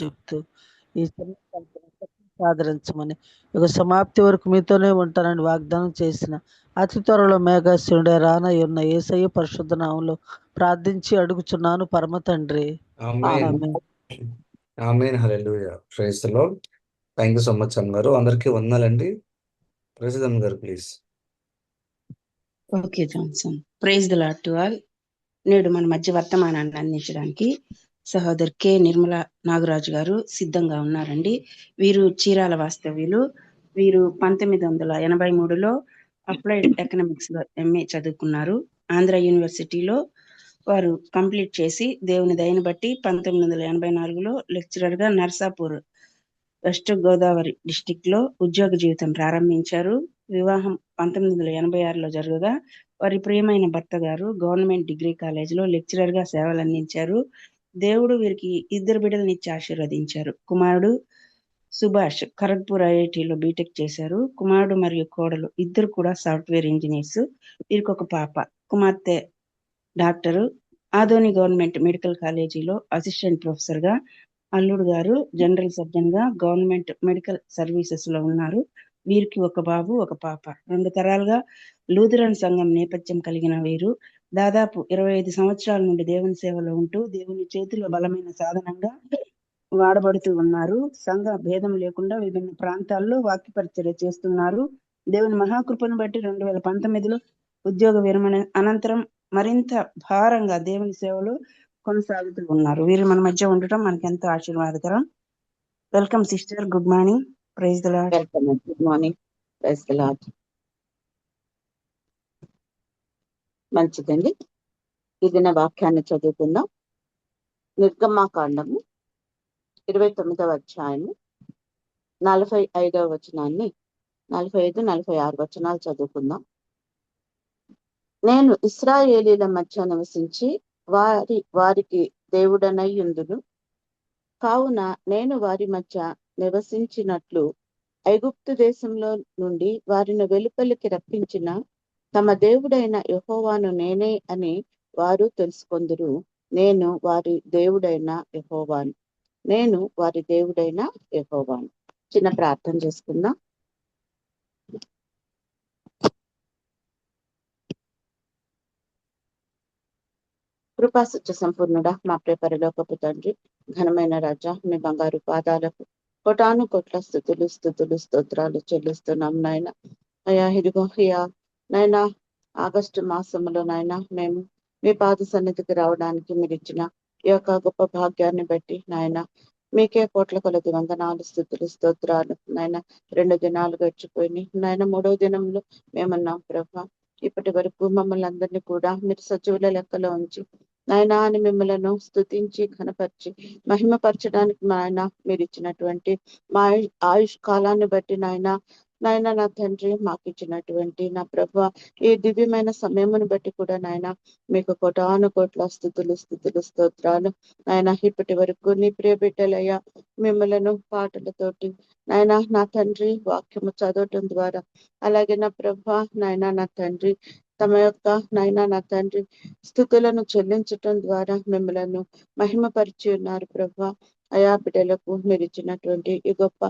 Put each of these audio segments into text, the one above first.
చెప్తూ ఈ చిన్న ఆదరించమని ఇక సమాప్తి వరకు మీతోనే ఉంటానని వాగ్దానం చేసిన అతి త్వరలో మేఘాసుడే రానయ్యున్న యేసయ్య పరిశుద్ధ నామంలో ప్రార్థించి అడుగుచున్నాను పరమ తండ్రి. ఆమేన్. ఆమేన్. ఆమేన్. హల్లెలూయా. Praise the lord. Thank you so much అమ్మ గారు. అందరికీ వందనాలండి. ప్రెసిడెంట్ గారు please. Okay Johnson. Praise the lord to all. నేడు మన మధ్య వర్తమానాన్ని అందించడానికి సహోదరు కె నిర్మల నాగరాజు గారు సిద్ధంగా ఉన్నారండి. వీరు చీరాల వాస్తవ్యులు. వీరు 1983లో అప్లైడ్ ఎకనామిక్స్ లో ఎంఏ చదువుకున్నారు. ఆంధ్ర యూనివర్సిటీలో వారు కంప్లీట్ చేసి దేవుని దయని బట్టి 1984లో లెక్చరర్ గా నర్సాపూర్ వెస్ట్ గోదావరి డిస్టిక్ లో ఉద్యోగ జీవితం ప్రారంభించారు. వివాహం 1986లో జరగగా వారి ప్రియమైన భర్త గారు గవర్నమెంట్ డిగ్రీ కాలేజీలో లెక్చరర్ గా సేవలు అందించారు. దేవుడు వీరికి 2 బిడ్డలనిచ్చి ఆశీర్వదించారు. కుమారుడు సుభాష్ ఖరగ్పూర్ ఐఐటిలో బీటెక్ చేశారు. కుమారుడు మరియు కోడలు ఇద్దరు కూడా సాఫ్ట్వేర్ ఇంజనీర్స్. వీరికి ఒక పాప. కుమార్తె డాక్టరు ఆదోని గవర్నమెంట్ మెడికల్ కాలేజీలో అసిస్టెంట్ ప్రొఫెసర్ గా, అల్లుడు గారు జనరల్ సర్జన్ గా గవర్నమెంట్ మెడికల్ సర్వీసెస్ లో ఉన్నారు. వీరికి ఒక బాబు ఒక పాప. 2 తరాలుగా లూథరన్ సంఘం నేపథ్యం కలిగిన వీరు దాదాపు 25 సంవత్సరాల నుండి దేవుని సేవలో ఉంటూ దేవుని చేతిలో బలమైన సాధనంగా వాడబడుతూ ఉన్నారు. సంఘ భేదం లేకుండా విభిన్న ప్రాంతాల్లో వాక్య పరిచర్య చేస్తున్నారు. దేవుని మహాకృపను బట్టి 2019లో ఉద్యోగ విరమణ అనంతరం మరింత భారంగా దేవుని సేవలో కొనసాగుతూ ఉన్నారు. వీరు మన మధ్య ఉండటం మనకి ఎంతో ఆశీర్వాదకరం. Welcome sister. Good morning. Praise the lord. Welcome. Good morning. Praise the lord. మంచిదండి. ఈ దిన వాక్యాన్ని చదువుకుందాం. నిర్గమాకాండము 29వ అధ్యాయము 45వ వచనాన్ని 45, 46 వచనాలు చదువుకుందాం. నేను ఇశ్రాయేలీల మధ్య నివసించి వారికి దేవుడనై యుందును. కావున నేను వారి మధ్య నివసించినట్లు ఐగుప్తు దేశంలో నుండి వారిని వెలుపలికి రప్పించిన తమ దేవుడైన యెహోవాను నేనే అని వారు తెలుసుకొందురు. నేను వారి దేవుడైన యెహోవాను. నేను వారి దేవుడైన యెహోవాను. చిన్న ప్రార్థన చేసుకుందాం. కృపా సత్య సంపూర్ణుడా, మా ప్రియ పరలోకపు తండ్రి, ఘనమైన రాజా, మీ బంగారు పాదాలకు కోటాను కోట్ల స్తుతులు స్తోత్రాలు చెల్లిస్తున్నాం నాయన. అయ్యా ఇదిగో అయ్యా నాయనా, ఆగస్టు మాసంలో నాయన మేము మీ పాద సన్నిధికి రావడానికి మీరు ఇచ్చిన ఈ యొక్క గొప్ప భాగ్యాన్ని బట్టి నాయన మీకే కోట్ల కొలది వందనాలు స్తుతులు స్తోత్రాలు నాయన. 2 దినాలు గడిచిపోయినాయి నాయన. 3వ దినంలో మేమన్నాం ప్రభా, ఇప్పటి వరకు మమ్మల్ని అందరినీ కూడా మీరు సజీవుల లెక్కలో ఉంచి నాయన అని మిమ్మలను స్తుతించి ఘనపరిచి మహిమపరచడానికి నాయన మీరు ఇచ్చినటువంటి మా ఆయుష్ కాలాన్ని బట్టి నాయన నా తండ్రి మాకు ఇచ్చినటువంటి నా ప్రభు ఈ దివ్యమైన సమయమును బట్టి కూడా నాయన మీకు కోటాను కోట్ల స్తుతులు స్తోత్రాలు నాయన. ఇప్పటి వరకు నీ ప్రియ బిడ్డలయ్యా మిమ్మలను పాటలతోటి నాయన నా తండ్రి వాక్యము చదవటం ద్వారా, అలాగే నా ప్రభు నాయన నా తండ్రి తమ యొక్క నాయన నా తండ్రి స్తుతులను చెల్లించటం ద్వారా మిమ్మలను మహిమపరిచి ఉన్నారు ప్రభు. అయా బిడ్డలకు మీరు ఇచ్చినటువంటి ఈ గొప్ప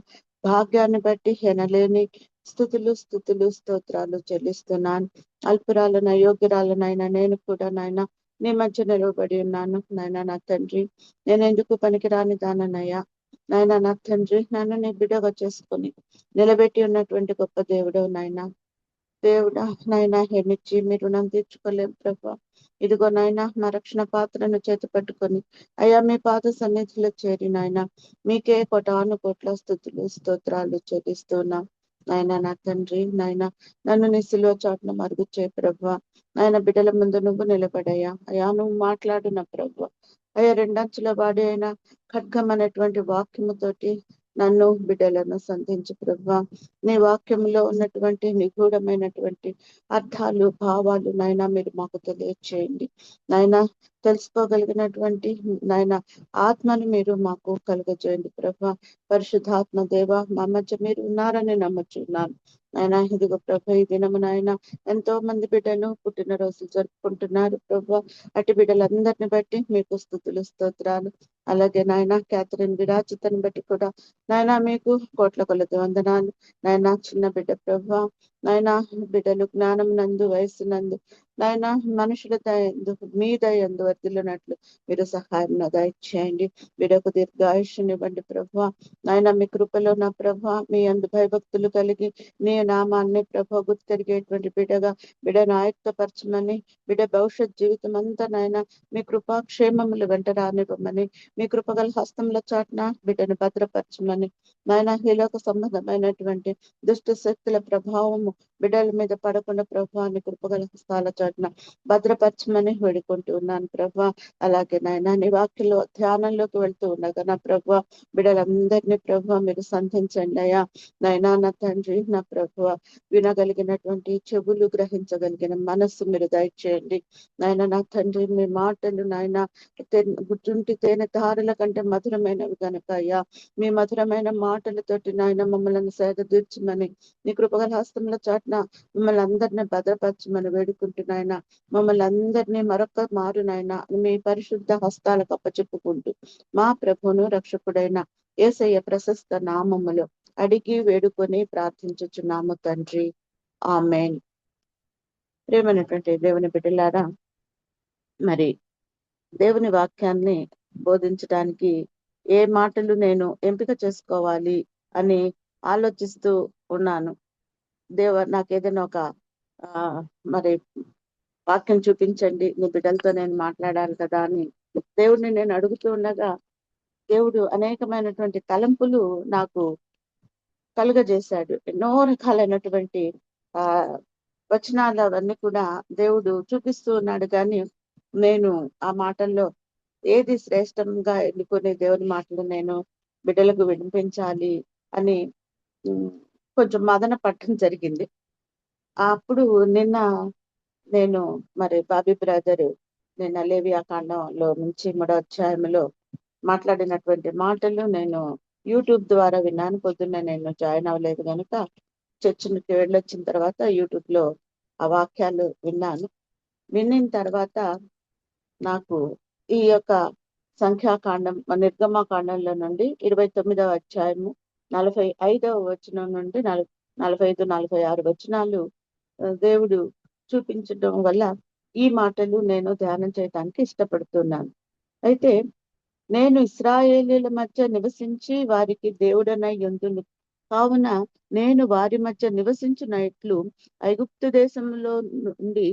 భాగ్యాన్ని బట్టి ఎనలేని స్తుతులు స్తోత్రాలు చెల్లిస్తున్నాను. అల్పురాలను అయోగ్యురాలనైనా నేను కూడా నాయన నీ మధ్య నిలవబడి ఉన్నాను నాయన నా తండ్రి. నేను ఎందుకు పనికిరాని దాననయ్యా నాయన నా తండ్రి. నన్ను నీ బిడ్డగా చేసుకొని నిలబెట్టి ఉన్నటువంటి గొప్ప దేవుడు నాయన. దేవుడా నాయన ఎన్నిచ్చి మీ రుణం తీర్చుకోలేం ప్రభా. ఇదిగో నాయన నా రక్షణ పాత్రను చేతి పట్టుకొని అయ్యా మీ పాద సన్నిధిలో చేరి నాయన మీకే కోటాను కోట్ల స్తుతులు స్తోత్రాలు చెల్లిస్తున్నా నాయన నా తండ్రి. నాయన నన్ను నీ సిలువ చాటున మరుగు చేయి ప్రభా. నాయన బిడ్డల ముందు నువ్వు నిలబడయ్యా. అయ్యా నువ్వు మాట్లాడిన ప్రభా. అయ్యా 2 అంచుల వాడి అయిన ఖడ్గం అనేటువంటి వాక్యముతోటి నన్ను బిడ్డలను సంధించు ప్రభా. నీ వాక్యంలో ఉన్నటువంటి నిగూఢమైనటువంటి అర్థాలు భావాలు నాయన మీరు మాకు తెలియచేయండి నాయన. తెలుసుకోగలిగినటువంటి నాయన ఆత్మను మీరు మాకు కలుగజేయండి ప్రభా. పరిశుద్ధాత్మ దేవ, మా మధ్య మీరు ఉన్నారని నమ్ముచున్నాను నాయన. ఇదిగో ప్రభా, ఈ దినము నాయన ఎంతో మంది బిడ్డలు పుట్టినరోజులు జరుపుకుంటున్నారు ప్రభా. అటు బిడ్డలందరిని బట్టి మీకు స్తుతులు స్తోత్రాలు. అలాగే నాయన క్యాథరిన్ విరాజితను బట్టి కూడా నాయన మీకు కోట్ల కొలది వందనాలు నాయన. చిన్న బిడ్డ ప్రభా నాయన, బిడ్డలు జ్ఞానం నందు వయస్సు నందు నాయన మనుషుల దయందు మీ దయందు వర్ధిల్లునట్లు మీరు సహాయం దయచేయండి. బిడ్డకు దీర్ఘాయుష్నివ్వండి ప్రభా నాయన. మీ కృపలో నా ప్రభా మీ అందు భయభక్తులు కలిగి నీ నామాన్ని ప్రభా గుర్తెరిగేటువంటి బిడ్డగా బిడ్డను ఆయుక్తపరచమని, బిడ్డ భవిష్యత్ జీవితం అంతా నాయన మీ కృపాక్షేమములు వెంట రానివ్వమని, మీ కృపగల హస్తముల చాటున బిడ్డను భద్రపరచమని నాయన. ఈలోక సంబంధమైనటువంటి దుష్ట శక్తుల ప్రభావము బిడ్డల మీద పడకుండా ప్రభా నీ కృపగల హస్తాల చాటున భద్రపరచమని వేడుకుంటూ ఉన్నాను ప్రభా. అలాగే నాయన నీ వాక్యంలో ధ్యానంలోకి వెళ్తూ ఉండగా నా ప్రభా బిడ్డలందరినీ ప్రభా మీరు సంధించండి అయ్యా నాయనా. నా తండ్రి నా ప్రభా వినగలిగినటువంటి చెవులు, గ్రహించగలిగిన మనస్సు మీరు దయచేయండి నాయన. నా తండ్రి మీ మాటలు నాయన గుర్తుంటి తేనె ధారల కంటే మధురమైనవి కనుక అయ్యా మీ మధురమైన మాటలతోటి నాయన మమ్మల్ని సేదతీర్చమని, నీ కృపగల హస్తంలో చాటున మమ్మల్ని అందరినీ భద్రపరచమని వేడుకుంటున్నాయన. మమ్మల్ని అందరినీ మరొక మారు నాయన మీ పరిశుద్ధ హస్తాలకు అప్పచెప్పుకుంటూ మా ప్రభువును రక్షకుడైన యేసయ్య ప్రశస్త నామములో అడిగి వేడుకొని ప్రార్థించుచున్నాము తండ్రి, ఆమేన్. ప్రియమైనటువంటి దేవుని బిడ్డలారా, మరి దేవుని వాక్యాన్ని బోధించడానికి ఏ మాటలు నేను ఎంపిక చేసుకోవాలి అని ఆలోచిస్తూ ఉన్నాను. నాకు ఏదైనా ఒక మరి వాక్యం చూపించండి, నీ బిడ్డలతో నేను మాట్లాడాలి కదా అని దేవుడిని నేను అడుగుతూ ఉండగా దేవుడు అనేకమైనటువంటి తలంపులు నాకు కలుగజేశాడు. ఎన్నో రకాలైనటువంటి వచనాలు అవన్నీ కూడా దేవుడు చూపిస్తూ ఉన్నాడు. కానీ నేను ఆ మాటల్లో ఏది శ్రేష్టంగా ఎన్నుకునే దేవుని మాటలు నేను బిడ్డలకు వినిపించాలి అని కొంచెం మదన పట్టడం జరిగింది. అప్పుడు నిన్న నేను మరి బాబీ బ్రదర్ నిన్న లేవియా కాండంలో నుంచి 3వ అధ్యాయంలో మాట్లాడినటువంటి మాటలు నేను యూట్యూబ్ ద్వారా విన్నాను. పొద్దున్నే నేను జాయిన్ అవ్వలేదు కనుక చర్చికి వెళ్ళొచ్చిన తర్వాత యూట్యూబ్ లో ఆ వాక్యాలు విన్నాను. విన్న తర్వాత నాకు ఈ యొక్క సంఖ్యాకాండం నిర్గమకాండంలో నుండి 29వ అధ్యాయము 45వ వచనం నుండి 45, 46 వచనాలు దేవుడు చూపించడం వల్ల ఈ మాటలు నేను ధ్యానం చేయడానికి ఇష్టపడుతున్నాను. అయితే నేను ఇశ్రాయేలీల మధ్య నివసించి వారికి దేవుడనై యుందును కావున నేను వారి మధ్య నివసించునట్లు ఐగుప్తు దేశంలో నుండి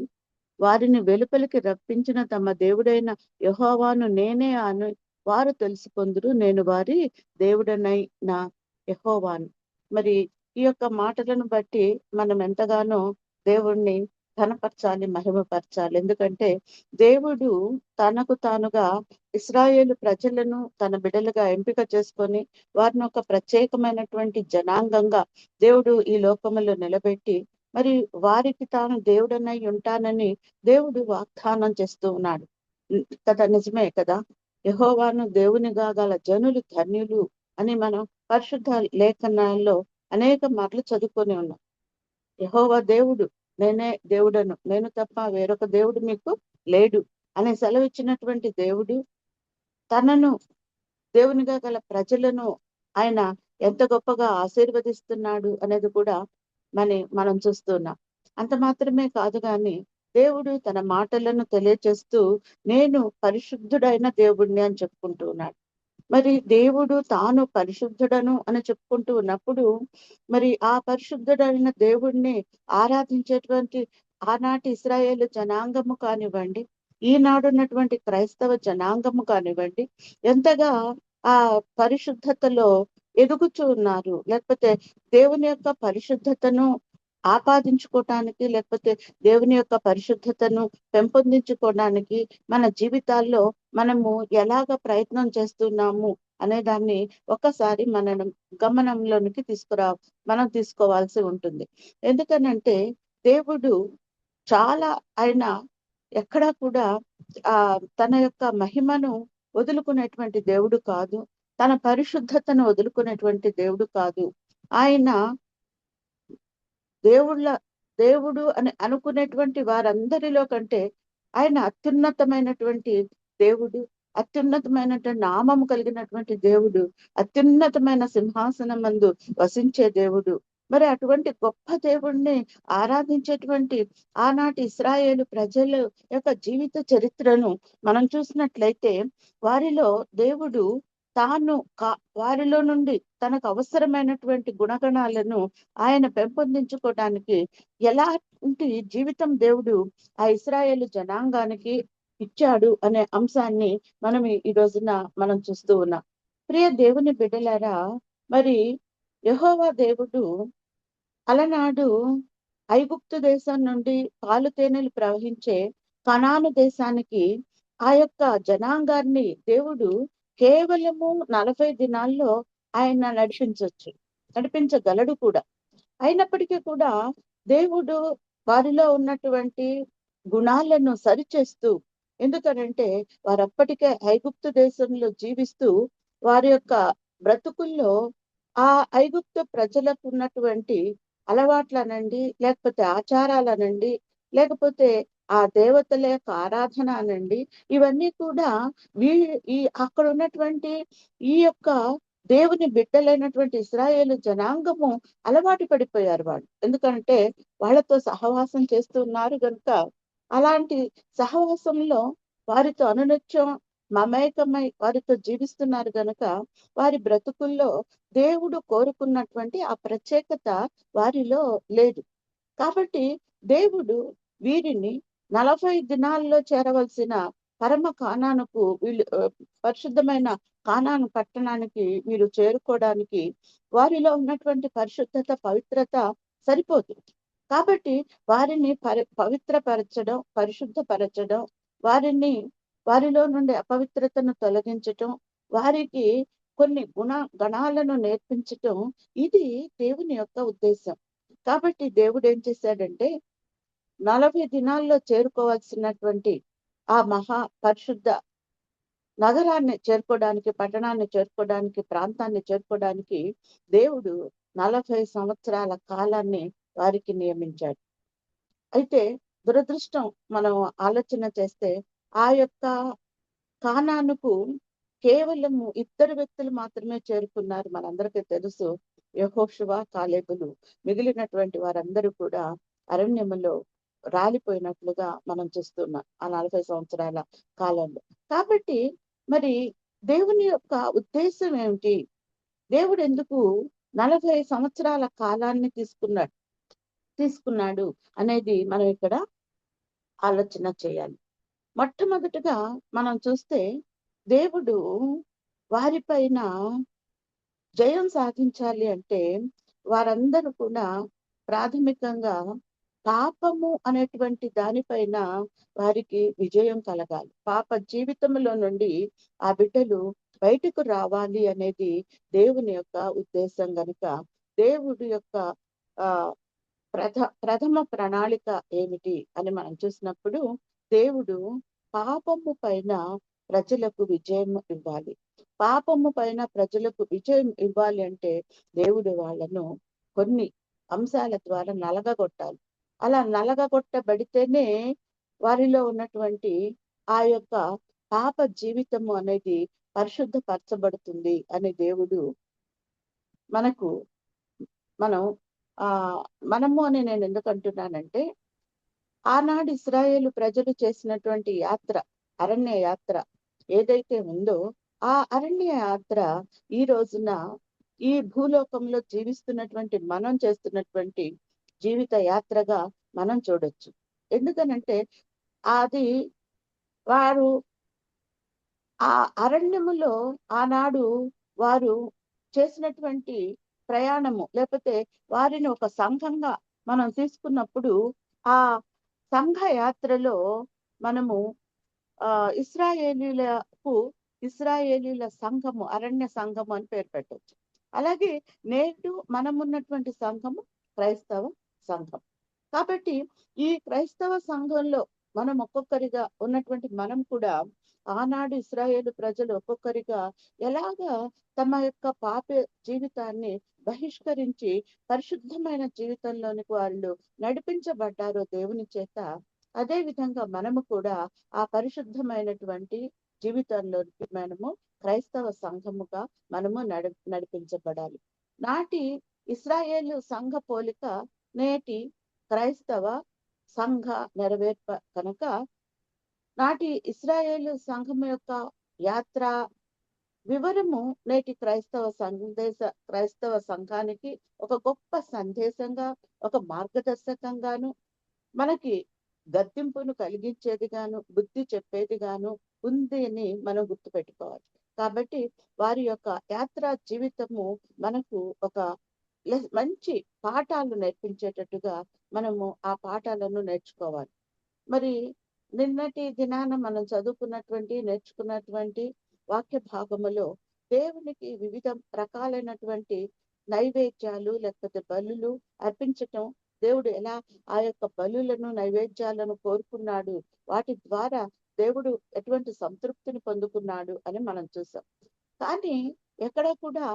వారిని వెలుపలికి రప్పించిన తమ దేవుడైన యెహోవాను నేనే అని వారు తెలుసుకొందురు, నేను వారి దేవుడనై నా యెహోవాను. మరి ఈ యొక్క మాటలను బట్టి మనం ఎంతగానో దేవుణ్ణి ఘనపరచాలి, మహిమపరచాలి. ఎందుకంటే దేవుడు తనకు తానుగా ఇశ్రాయేలు ప్రజలను తన బిడ్డలుగా ఎంపిక చేసుకొని వారిని ఒక ప్రత్యేకమైనటువంటి జనాంగంగా దేవుడు ఈ లోకములో నిలబెట్టి మరి వారికి తాను దేవుడనై ఉంటానని దేవుడు వాగ్దానం చేస్తూ ఉన్నాడు కదా. నిజమే కదా. యెహోవాను దేవునిగా గల జనులు ధన్యులు అని మనం పరిశుద్ధ లేఖనాల్లో అనేక మార్లు చదువుకొని ఉన్నాం. యెహోవా దేవుడు, నేనే దేవుడను, నేను తప్ప వేరొక దేవుడు మీకు లేడు అనే సెలవిచ్చినటువంటి దేవుడు తనను దేవునిగా గల ప్రజలను ఆయన ఎంత గొప్పగా ఆశీర్వదిస్తున్నాడు అనేది కూడా మనం చూస్తున్నాం. అంత మాత్రమే కాదు కానీ దేవుడు తన మాటలను తెలియచేస్తూ నేను పరిశుద్ధుడైన దేవుడిని అని చెప్పుకుంటూ ఉన్నాడు. మరి దేవుడు తాను పరిశుద్ధుడను అని చెప్పుకుంటూ ఉన్నప్పుడు మరి ఆ పరిశుద్ధుడైన దేవుడిని ఆరాధించేటువంటి ఆనాటి ఇశ్రాయేలు జనాంగము కానివ్వండి, ఈనాడున్నటువంటి క్రైస్తవ జనాంగము కానివ్వండి, ఎంతగా ఆ పరిశుద్ధతలో ఎదుగుచూ ఉన్నారు. లేకపోతే దేవుని యొక్క పరిశుద్ధతను ఆపాదించుకోవటానికి, లేకపోతే దేవుని యొక్క పరిశుద్ధతను పెంపొందించుకోవడానికి మన జీవితాల్లో మనము ఎలాగ ప్రయత్నం చేస్తున్నాము అనే దాన్ని ఒక్కసారి మనం గమనంలోనికి మనం తీసుకోవాల్సి ఉంటుంది. ఎందుకనంటే దేవుడు చాలా ఆయన ఎక్కడా కూడా తన యొక్క మహిమను వదులుకునేటువంటి దేవుడు కాదు, తన పరిశుద్ధతను వదులుకునేటువంటి దేవుడు కాదు. ఆయన దేవుడు అని అనుకునేటువంటి వారందరిలో కంటే ఆయన అత్యున్నతమైనటువంటి దేవుడు, అత్యున్నతమైనటువంటి నామము కలిగినటువంటి దేవుడు, అత్యున్నతమైన సింహాసనం మందు వసించే దేవుడు. మరి అటువంటి గొప్ప దేవుణ్ణి ఆరాధించేటువంటి ఆనాటి ఇశ్రాయేలు ప్రజల యొక్క జీవిత చరిత్రను మనం చూసినట్లయితే వారిలో దేవుడు వారిలో నుండి తనకు అవసరమైనటువంటి గుణగణాలను ఆయన పెంపొందించుకోవడానికి ఎలాంటి జీవితం దేవుడు ఆ ఇశ్రాయేలు జనాంగానికి ఇచ్చాడు అనే అంశాన్ని మనం ఈ రోజున మనం చూస్తూ ఉన్నాం. ప్రియ దేవుని బిడ్డలారా, మరి యెహోవా దేవుడు అలనాడు ఐగుప్తు దేశం నుండి పాలు తేనెలు ప్రవహించే కనాను దేశానికి ఆ యొక్క జనాంగాన్ని దేవుడు కేవలము 40 దినాల్లో ఆయన నడిపించగలడు కూడా. అయినప్పటికీ కూడా దేవుడు వారిలో ఉన్నటువంటి గుణాలను సరిచేస్తూ, ఎందుకనంటే వారు అప్పటికే ఐగుప్తు దేశంలో జీవిస్తూ వారి యొక్క బ్రతుకుల్లో ఆ ఐగుప్తు ప్రజలకు ఉన్నటువంటి అలవాట్లనండి, లేకపోతే ఆచారాలనండి, లేకపోతే ఆ దేవతల యొక్క ఆరాధన అనండి, ఇవన్నీ కూడా అక్కడ ఉన్నటువంటి ఈ యొక్క దేవుని బిడ్డలైనటువంటి ఇశ్రాయేలు జనాంగము అలవాటు పడిపోయారు వాళ్ళు. ఎందుకంటే వాళ్ళతో సహవాసం చేస్తూ ఉన్నారు కనుక, అలాంటి సహవాసంలో వారితో అనునిత్యం మమేకమై వారితో జీవిస్తున్నారు కనుక వారి బ్రతుకుల్లో దేవుడు కోరుకున్నటువంటి ఆ ప్రత్యేకత వారిలో లేదు. కాబట్టి దేవుడు వీరిని 40 దినాల్లో చేరవలసిన పరమ కానానుకు పరిశుద్ధమైన కానాను పట్టణానికి వీరు చేరుకోవడానికి వారిలో ఉన్నటువంటి పరిశుద్ధత, పవిత్రత సరిపోతుంది. కాబట్టి వారిని పవిత్రపరచడం, పరిశుద్ధపరచడం, వారిలో నుండి అపవిత్రతను తొలగించటం, వారికి కొన్ని గణాలను నేర్పించటం, ఇది దేవుని యొక్క ఉద్దేశం. కాబట్టి దేవుడు ఏం చేశాడంటే 40 దినాల్లో చేరుకోవాల్సినటువంటి ఆ మహా పరిశుద్ధ నగరాన్ని చేరుకోవడానికి, పట్టణాన్ని చేరుకోవడానికి, ప్రాంతాన్ని చేరుకోవడానికి దేవుడు 40 సంవత్సరాల కాలాన్ని వారికి నియమించాడు. అయితే దురదృష్టం, మనం ఆలోచన చేస్తే ఆ యొక్క కానానుకు కేవలము 2 వ్యక్తులు మాత్రమే చేరుకున్నారు. మనందరికీ తెలుసు, యెహోషువ, కాలేబులు. మిగిలినటువంటి వారందరూ కూడా అరణ్యములో రాలిపోయినట్లుగా మనం చూస్తున్నాం ఆ 40 సంవత్సరాల కాలంలో. కాబట్టి మరి దేవుని యొక్క ఉద్దేశం ఏమిటి? దేవుడు ఎందుకు 40 సంవత్సరాల కాలాన్ని తీసుకున్నాడు అనేది మనం ఇక్కడ ఆలోచన చేయాలి. మొట్టమొదటిగా మనం చూస్తే దేవుడు వారిపైన జయం సాధించాలి అంటే వారందరూ కూడా ప్రాథమికంగా పాపము అనేటువంటి దానిపైన వారికి విజయం కలగాలి. పాప జీవితంలో నుండి ఆ బిడ్డలు బయటకు రావాలి అనేది దేవుని యొక్క ఉద్దేశం గనుక, దేవుడి యొక్క ప్రథమ ప్రణాళిక ఏమిటి అని మనం చూసినప్పుడు, దేవుడు పాపము పైన ప్రజలకు విజయం ఇవ్వాలి. పాపము పైన ప్రజలకు విజయం ఇవ్వాలి అంటే దేవుడు వాళ్ళను కొన్ని అంశాల ద్వారా నలగగొట్టాలి. అలా నలగగొట్టబడితేనే వారిలో ఉన్నటువంటి ఆ యొక్క పాప జీవితము అనేది పరిశుద్ధపరచబడుతుంది అని దేవుడు మనము అని నేను ఎందుకు అంటున్నానంటే, ఆనాడు ఇశ్రాయేలు ప్రజలు చేసినటువంటి యాత్ర, అరణ్య యాత్ర ఏదైతే ఉందో, ఆ అరణ్య యాత్ర ఈ రోజున ఈ భూలోకంలో జీవిస్తున్నటువంటి మనం చేస్తున్నటువంటి జీవిత యాత్రగా మనం చూడొచ్చు. ఎందుకనంటే అది వారు ఆ అరణ్యములో ఆనాడు వారు చేసినటువంటి ప్రయాణము, లేకపోతే వారిని ఒక సంఘంగా మనం తీసుకున్నప్పుడు ఆ సంఘ యాత్రలో మనము ఇశ్రాయేలీల సంఘము, అరణ్య సంఘము అని పేరు పెట్టవచ్చు. అలాగే నేడు మనం ఉన్నటువంటి సంఘము క్రైస్తవ సంఘం. కాబట్టి ఈ క్రైస్తవ సంఘంలో మనం ఒక్కొక్కరిగా ఉన్నటువంటి మనం కూడా ఆనాడు ఇశ్రాయేలు ప్రజలు ఒక్కొక్కరిగా ఎలాగా తమ యొక్క పాప జీవితాన్ని బహిష్కరించి పరిశుద్ధమైన జీవితంలోనికి వాళ్ళు నడిపించబడ్డారో దేవుని చేత, అదే విధంగా మనము కూడా ఆ పరిశుద్ధమైనటువంటి జీవితంలోకి మనము క్రైస్తవ సంఘముగా మనము నడిపించబడాలి. నాటి ఇశ్రాయేలు సంఘ పోలిక నేటి క్రైస్తవ సంఘ నెరవేర్ప కనుక, నాటి ఇశ్రాయేలు సంఘం యొక్క యాత్ర వివరము నేటి క్రైస్తవ సంఘానికి ఒక గొప్ప సందేశంగా, ఒక మార్గదర్శకంగాను, మనకి గద్దింపును కలిగించేదిగాను, బుద్ధి చెప్పేదిగాను ఉంది అని మనం గుర్తుపెట్టుకోవాలి. కాబట్టి వారి యొక్క యాత్రా జీవితము మనకు ఒక మంచి పాఠాలు నేర్పించేటట్టుగా మనము ఆ పాఠాలను నేర్చుకోవాలి. మరి నిన్నటి దినాన మనం నేర్చుకున్నటువంటి వాక్య భాగములో దేవునికి వివిధ రకాలైనటువంటి నైవేద్యాలు లేకపోతే బలులు అర్పించటం, దేవుడు ఎలా ఆ యొక్క బలులను నైవేద్యాలను కోరుకున్నాడు, వాటి ద్వారా దేవుడు ఎటువంటి సంతృప్తిని పొందుకున్నాడు అని మనం చూసాం. కానీ ఎక్కడ కూడా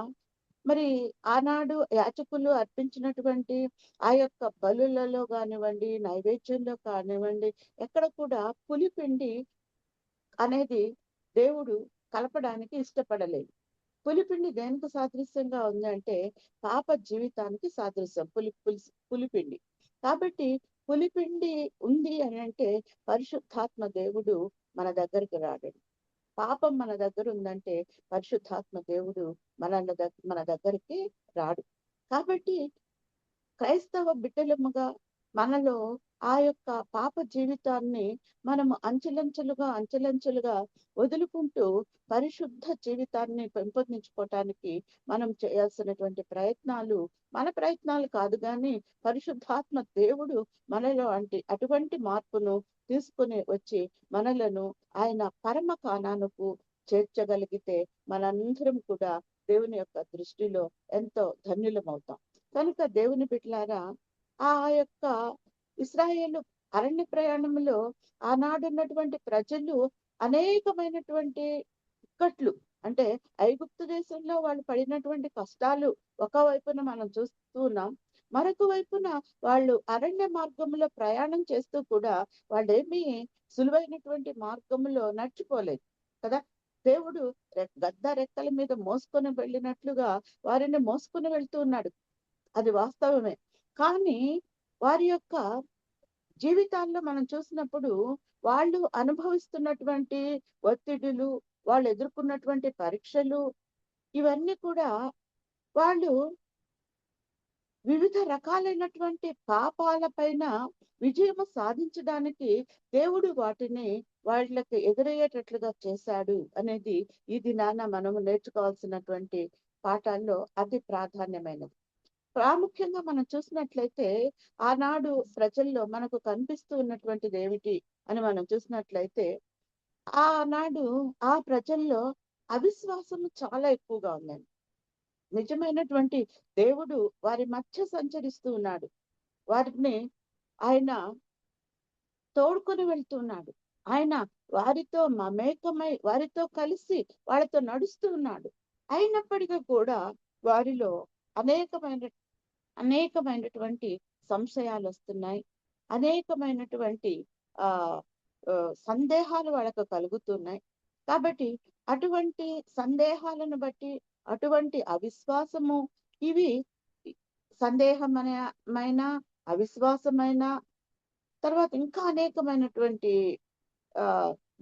మరి ఆనాడు యాజకులు అర్పించినటువంటి ఆ యొక్క బలులలో కానివ్వండి, నైవేద్యంలో కానివ్వండి, ఎక్కడ కూడా పులిపిండి అనేది దేవుడు కలపడానికి ఇష్టపడలేదు. పులిపిండి దేనికి సాదృశ్యంగా ఉందంటే పాప జీవితానికి సాదృశ్యం పులిపిండి. కాబట్టి పులిపిండి ఉంది అని అంటే పరిశుద్ధాత్మ దేవుడు మన దగ్గరికి రాడు. పాపం మన దగ్గర ఉందంటే పరిశుద్ధాత్మ దేవుడు మన దగ్గరికి రాడు. కాబట్టి క్రైస్తవ బిడ్డలముగా మనలో ఆ యొక్క పాప జీవితాన్ని మనము అంచెలంచెలుగా వదులుకుంటూ పరిశుద్ధ జీవితాన్ని పెంపొందించుకోవటానికి మనం చేయాల్సినటువంటి ప్రయత్నాలు మన ప్రయత్నాలు కాదు, కానీ పరిశుద్ధాత్మ దేవుడు మనలో అటువంటి మార్పును తీసుకుని వచ్చి మనలను ఆయన పరమ కానానుకు చేర్చగలిగితే మనందరం కూడా దేవుని యొక్క దృష్టిలో ఎంతో ధన్యులమవుతాం. కనుక దేవుని బిడ్డలారా, ఆ యొక్క ఇశ్రాయేలు అరణ్య ప్రయాణంలో ఆనాడున్నటువంటి ప్రజలు అనేకమైనటువంటి ఇక్కట్లు, అంటే ఐగుప్తు దేశంలో వాళ్ళు పడినటువంటి కష్టాలు ఒకవైపున మనం చూస్తూ ఉన్నాం. మరొక వైపున వాళ్ళు అరణ్య మార్గంలో ప్రయాణం చేస్తూ కూడా వాళ్ళేమీ సులువైనటువంటి మార్గంలో నడిచిపోలేదు కదా. దేవుడు గద్ద రెక్కల మీద మోసుకొని వెళ్ళినట్లుగా వారిని మోసుకొని వెళ్తూ ఉన్నాడు, అది వాస్తవమే. కానీ వారి యొక్క జీవితాల్లో మనం చూసినప్పుడు వాళ్ళు అనుభవిస్తున్నటువంటి ఒత్తిడులు, వాళ్ళు ఎదుర్కొన్నటువంటి పరీక్షలు, ఇవన్నీ కూడా వాళ్ళు వివిధ రకాలైనటువంటి పాపాల పైన విజయం సాధించడానికి దేవుడు వాటిని వాళ్ళకి ఎదురయ్యేటట్లుగా చేశాడు అనేది ఈ దినాన మనము నేర్చుకోవాల్సినటువంటి పాఠాల్లో అతి ప్రాధాన్యమైనది. ప్రాముఖ్యంగా మనం చూసినట్లయితే ఆనాడు ప్రజల్లో మనకు కనిపిస్తూ ఉన్నటువంటిది ఏమిటి అని మనం చూసినట్లయితే, ఆనాడు ఆ ప్రజల్లో అవిశ్వాసము చాలా ఎక్కువగా ఉందండి. నిజమైనటువంటి దేవుడు వారి మధ్య సంచరిస్తూ ఉన్నాడు, వారిని ఆయన తోడుకొని వెళ్తున్నాడు, ఆయన వారితో మమేకమై వారితో కలిసి వాళ్ళతో నడుస్తూ ఉన్నాడు. అయినప్పటికీ కూడా వారిలో అనేకమైనటువంటి సంశయాలు వస్తున్నాయి, అనేకమైనటువంటి ఆ సందేహాలు వాళ్ళకు కలుగుతున్నాయి. కాబట్టి అటువంటి సందేహాలను బట్టి, అటువంటి అవిశ్వాసము, ఇవి సందేహమైన అవిశ్వాసమైన తర్వాత ఇంకా అనేకమైనటువంటి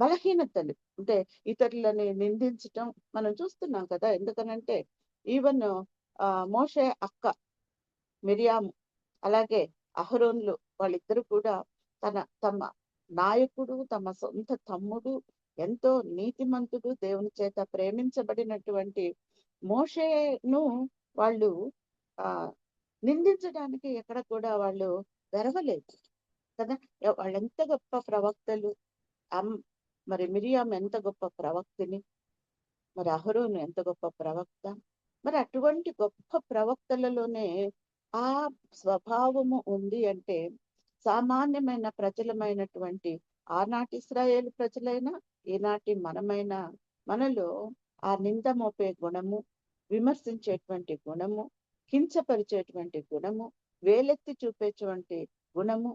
బలహీనతలు, అంటే ఇతరులని నిందించటం మనం చూస్తున్నాం కదా. ఎందుకనంటే ఈవెన్ మోషే అక్క మిరియాము, అలాగే అహరోన్లు, వాళ్ళిద్దరు కూడా తమ నాయకుడు, తమ సొంత తమ్ముడు, ఎంతో నీతిమంతుడు, దేవుని చేత ప్రేమించబడినటువంటి మోషేను వాళ్ళు నిందించడానికి ఎక్కడ కూడా వాళ్ళు వెరవలేదు కదా. వాళ్ళు ఎంత గొప్ప ప్రవక్తలు, మరి మిరియాం ఎంత గొప్ప ప్రవక్తిని, మరి అహరోను ఎంత గొప్ప ప్రవక్త. మరి అటువంటి గొప్ప ప్రవక్తలలోనే ఆ స్వభావము ఉంది అంటే సామాన్యమైన ప్రజలమైనటువంటి ఆనాటి ఇశ్రాయేలు ప్రజలైనా ఈనాటి మనమైన మనలో ఆ నింద మోపే గుణము, విమర్శించేటువంటి గుణము, కించపరిచేటువంటి గుణము, వేలెత్తి చూపేటువంటి గుణము,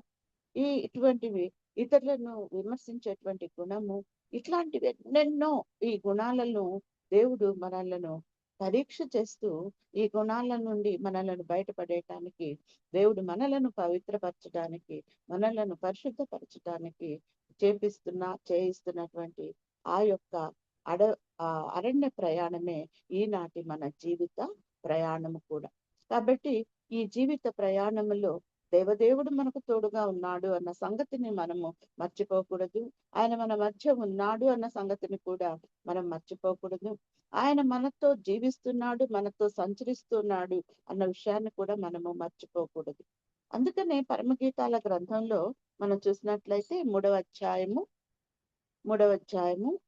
ఇటువంటివి ఇతరులను విమర్శించేటువంటి గుణము, ఇట్లాంటివి ఎన్నెన్నో ఈ గుణాలను దేవుడు మనలను పరీక్ష చేస్తూ ఈ గుణాల నుండి మనలను బయటపడేయటానికి, దేవుడు మనలను పవిత్రపరచడానికి, మనలను పరిశుద్ధపరచడానికి చేయిస్తున్నటువంటి ఆ యొక్క అరణ్య ప్రయాణమే ఈనాటి మన జీవిత ప్రయాణము కూడా. కాబట్టి ఈ జీవిత ప్రయాణములో దేవదేవుడు మనకు తోడుగా ఉన్నాడు అన్న సంగతిని మనము మర్చిపోకూడదు. ఆయన మన మధ్య ఉన్నాడు అన్న సంగతిని కూడా మనం మర్చిపోకూడదు. ఆయన మనతో జీవిస్తున్నాడు, మనతో సంచరిస్తున్నాడు అన్న విషయాన్ని కూడా మనము మర్చిపోకూడదు. అందుకనే పరమగీతాల గ్రంథంలో మనం చూసినట్లయితే 3వ అధ్యాయము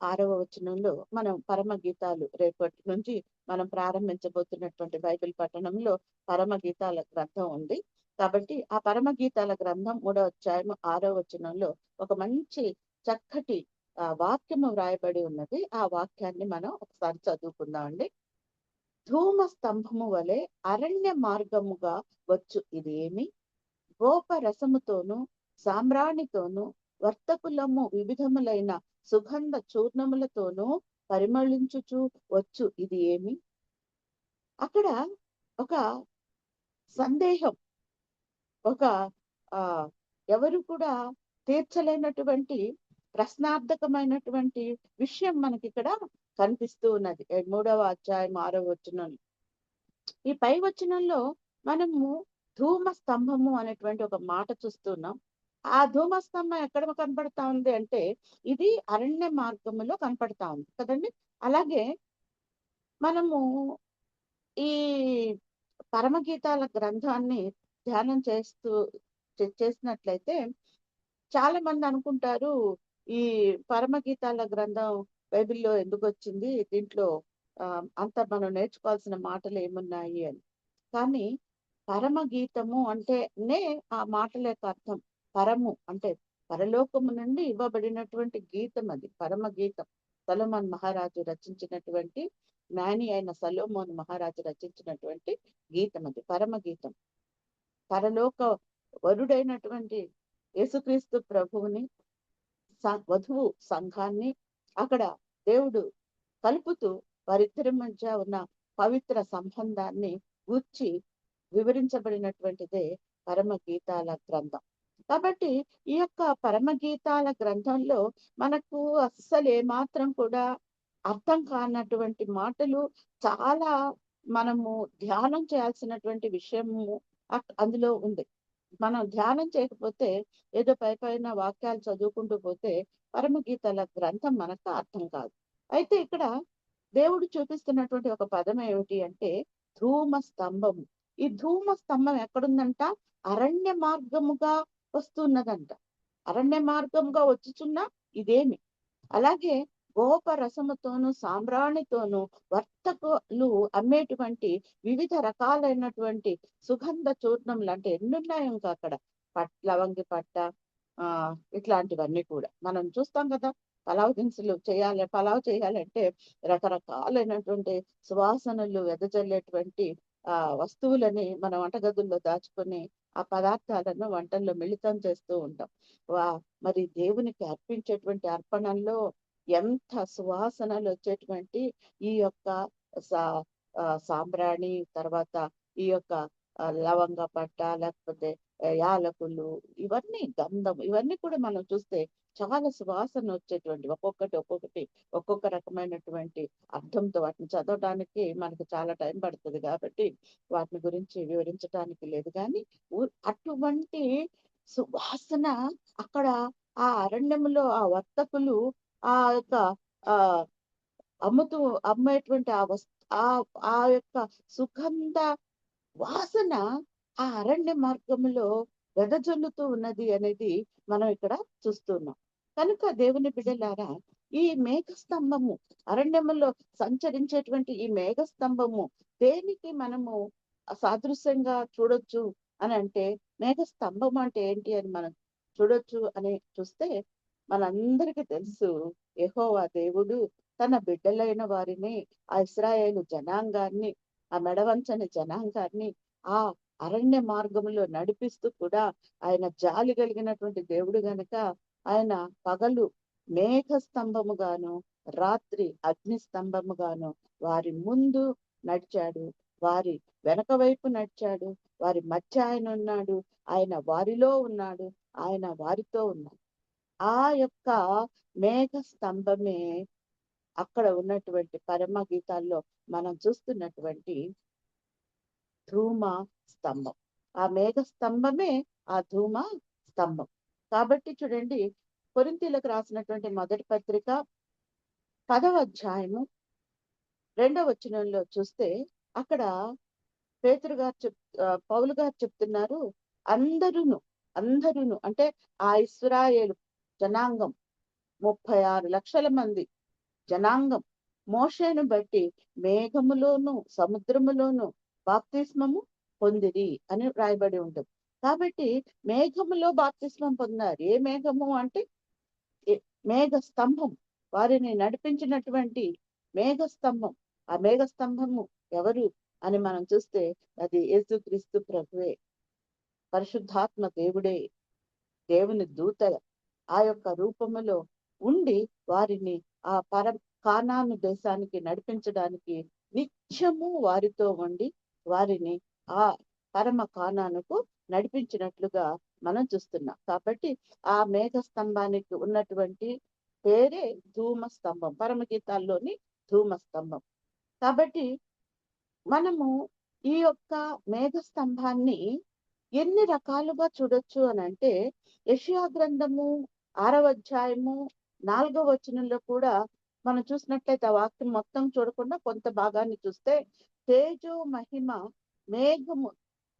6వ వచనంలో మనం పరమగీతాలు రేపటి నుంచి మనం ప్రారంభించబోతున్నటువంటి బైబిల్ పఠనంలో పరమగీతాల గ్రంథం ఉంది. కాబట్టి ఆ పరమగీతాల గ్రంథం 3వ అధ్యాయము 6వ వచనంలో ఒక మంచి చక్కటి వాక్యము వ్రాయబడి ఉన్నది. ఆ వాక్యాన్ని మనం ఒకసారి చదువుకుందామండి. ధూమ స్తంభము వలె అరణ్య మార్గముగా వచ్చు ఇది ఏమి, గోప రసముతోను సామ్రాణితోను వర్తకులము వివిధములైన సుగంధ చూర్ణములతోనూ పరిమళించుచు వచ్చు ఇది ఏమి. అక్కడ ఒక సందేహం, ఒక ఎవరు కూడా తీర్చలేనటువంటి ప్రశ్నార్థకమైనటువంటి విషయం మనకి ఇక్కడ కనిపిస్తూ ఉన్నది. 3వ అధ్యాయం 6వ వచనం. ఈ పై వచనంలో మనము ధూమ స్తంభము అనేటువంటి ఒక మాట చూస్తున్నాం. ఆ ధూమ స్తంభం ఎక్కడ కనపడతా ఉంది అంటే ఇది అరణ్య మార్గములో కనపడతా ఉంది కదండి. అలాగే మనము ఈ పరమగీతాల గ్రంథాన్ని ధ్యానం చేసినట్లయితే చాలా మంది అనుకుంటారు ఈ పరమగీతాల గ్రంథం బైబిల్లో ఎందుకు వచ్చింది, దీంట్లో అంత మనం నేర్చుకోవాల్సిన మాటలు ఏమున్నాయి అని. కానీ పరమగీతము అంటేనే ఆ మాటల యొక్క అర్థం పరము అంటే పరలోకము నుండి ఇవ్వబడినటువంటి గీతం, అది పరమగీతం. సొలొమోన్ మహారాజు రచించినటువంటి, జ్ఞాని అయిన సొలొమోన్ మహారాజు రచించినటువంటి గీతం అది పరమగీతం. పరలోక వరుడైనటువంటి యేసుక్రీస్తు ప్రభువుని, వధువు సంఘాన్ని అక్కడ దేవుడు కలుపుతూ వారిద్దరి మధ్య ఉన్న పవిత్ర సంబంధాన్ని గూర్చి వివరించబడినటువంటిదే పరమగీతాల గ్రంథం. కాబట్టి ఈ యొక్క పరమగీతాల గ్రంథంలో మనకు అస్సలు ఏమాత్రం కూడా అర్థం కానటువంటి మాటలు చాలా మనము ధ్యానం చేయాల్సినటువంటి విషయము అందులో ఉంది. మనం ధ్యానం చేయకపోతే ఏదో పైన వాక్యాలు చదువుకుంటూ పోతే పరమగీతాల గ్రంథం మనకు అర్థం కాదు. అయితే ఇక్కడ దేవుడు చూపిస్తున్నటువంటి ఒక పదం ఏమిటి అంటే ధూమ స్తంభము. ఈ ధూమ స్తంభం ఎక్కడుందంట? అరణ్య మార్గముగా వస్తున్నదంట. అరణ్య మార్గముగా వచ్చుచున్న ఇదేమి. అలాగే గోప రసముతోను సామ్రాణితోను వర్తకులు అమ్మేటువంటి వివిధ రకాలైనటువంటి సుగంధ చూర్ణములు అంటే ఎన్నున్నాయి ఇంకా అక్కడ, లవంగి పట్ట, ఇట్లాంటివన్నీ కూడా మనం చూస్తాం కదా. పలావ్ దినుసులు పలావ్ చేయాలంటే రకరకాలైనటువంటి సువాసనలు వెదజల్లేటువంటి వస్తువులని మన వంటగదుల్లో దాచుకొని ఆ పదార్థాలను వంటల్లో మిళితం చేస్తూ ఉంటాం. మరి దేవునికి అర్పించేటువంటి అర్పణల్లో ఎంత సువాసనలు వచ్చేటువంటి ఈ యొక్క సాంబ్రాణి, తర్వాత ఈ యొక్క లవంగ పట్ట, లేకపోతే యాలకులు, ఇవన్నీ గంధం, ఇవన్నీ కూడా మనం చూస్తే చాలా సువాసన వచ్చేటువంటి, ఒక్కొక్కటి ఒక్కొక్క రకమైనటువంటి అర్థంతో వాటిని చదవడానికి మనకు చాలా టైం పడుతుంది కాబట్టి వాటిని గురించి వివరించడానికి లేదు. కానీ అటువంటి సువాసన అక్కడ ఆ అరణ్యంలో ఆ వర్తకులు ఆ యొక్క అమ్మేటువంటి ఆ యొక్క సుగంధ వాసన ఆ అరణ్య మార్గంలో వెదజల్లుతూ ఉన్నది అనేది మనం ఇక్కడ చూస్తున్నాం. కనుక దేవుని బిడ్డలారా, ఈ మేఘస్తంభము, అరణ్యములో సంచరించేటువంటి ఈ మేఘస్తంభము దేనికి మనము సాదృశ్యంగా చూడొచ్చు అని అంటే, మేఘస్తంభం అంటే ఏంటి అని మనం చూడొచ్చు అని చూస్తే మనందరికీ తెలుసు, యెహోవా దేవుడు తన బిడ్డలైన వారిని, ఆ ఇశ్రాయేలు జనాంగాన్ని, ఆ మెడవంచని జనాంగాన్ని ఆ అరణ్య మార్గంలో నడిపిస్తూ కూడా ఆయన జాలి కలిగినటువంటి దేవుడు గనుక ఆయన పగలు మేఘ స్తంభముగాను, రాత్రి అగ్ని స్తంభముగాను వారి ముందు నడిచాడు, వారి వెనక వైపు నడిచాడు, వారి మధ్య ఆయన ఉన్నాడు, ఆయన వారిలో ఉన్నాడు, ఆయన వారితో ఉన్నాడు. ఆ యొక్క మేఘ స్తంభమే అక్కడ ఉన్నటువంటి పరమ గీతాల్లో మనం చూస్తున్నటువంటి ధూమ స్తంభం. ఆ మేఘ స్తంభమే ఆ ధూమ స్తంభం. కాబట్టి చూడండి, కొరింథీయులకు రాసినటువంటి మొదటి పత్రిక 10వ అధ్యాయము 2వ వచనంలో చూస్తే అక్కడ పేతురు గారు పౌలు గారు చెప్తున్నారు, అందరూను అంటే ఆ ఇశ్రాయేలు జనాంగం 36 లక్షల మంది జనాంగం మోషేను బట్టి మేఘములోను సముద్రములోను బాప్తిస్మము పొందిరి అని రాయబడి ఉంటుంది. కాబట్టి మేఘములో బాప్తిస్మం పొందారు. ఏ మేఘము అంటే మేఘ స్తంభం, వారిని నడిపించినటువంటి మేఘ స్తంభం. ఆ మేఘ స్తంభము ఎవరు అని మనం చూస్తే అది యేసుక్రీస్తు ప్రభువే, పరిశుద్ధాత్మ దేవుడే, దేవుని దూత ఆ యొక్క రూపములో ఉండి వారిని ఆ కానాను దేశానికి నడిపించడానికి నిత్యము వారితో ఉండి వారిని ఆ పరమ కానానుకు నడిపించినట్లుగా మనం చూస్తున్నాం. కాబట్టి ఆ మేఘ స్తంభానికి ఉన్నటువంటి పేరే ధూమ స్తంభం, పరమగీతాల్లోని ధూమ స్తంభం. కాబట్టి మనము ఈ యొక్క మేఘ స్తంభాన్ని ఎన్ని రకాలుగా చూడొచ్చు అని అంటే, యెషయా గ్రంథము 6వ అధ్యాయము 4వ వచనంలో కూడా మనం చూసినట్లయితే ఆ వాక్యం మొత్తం చూడకుండా కొంత భాగాన్ని చూస్తే, తేజో మహిమ మేఘము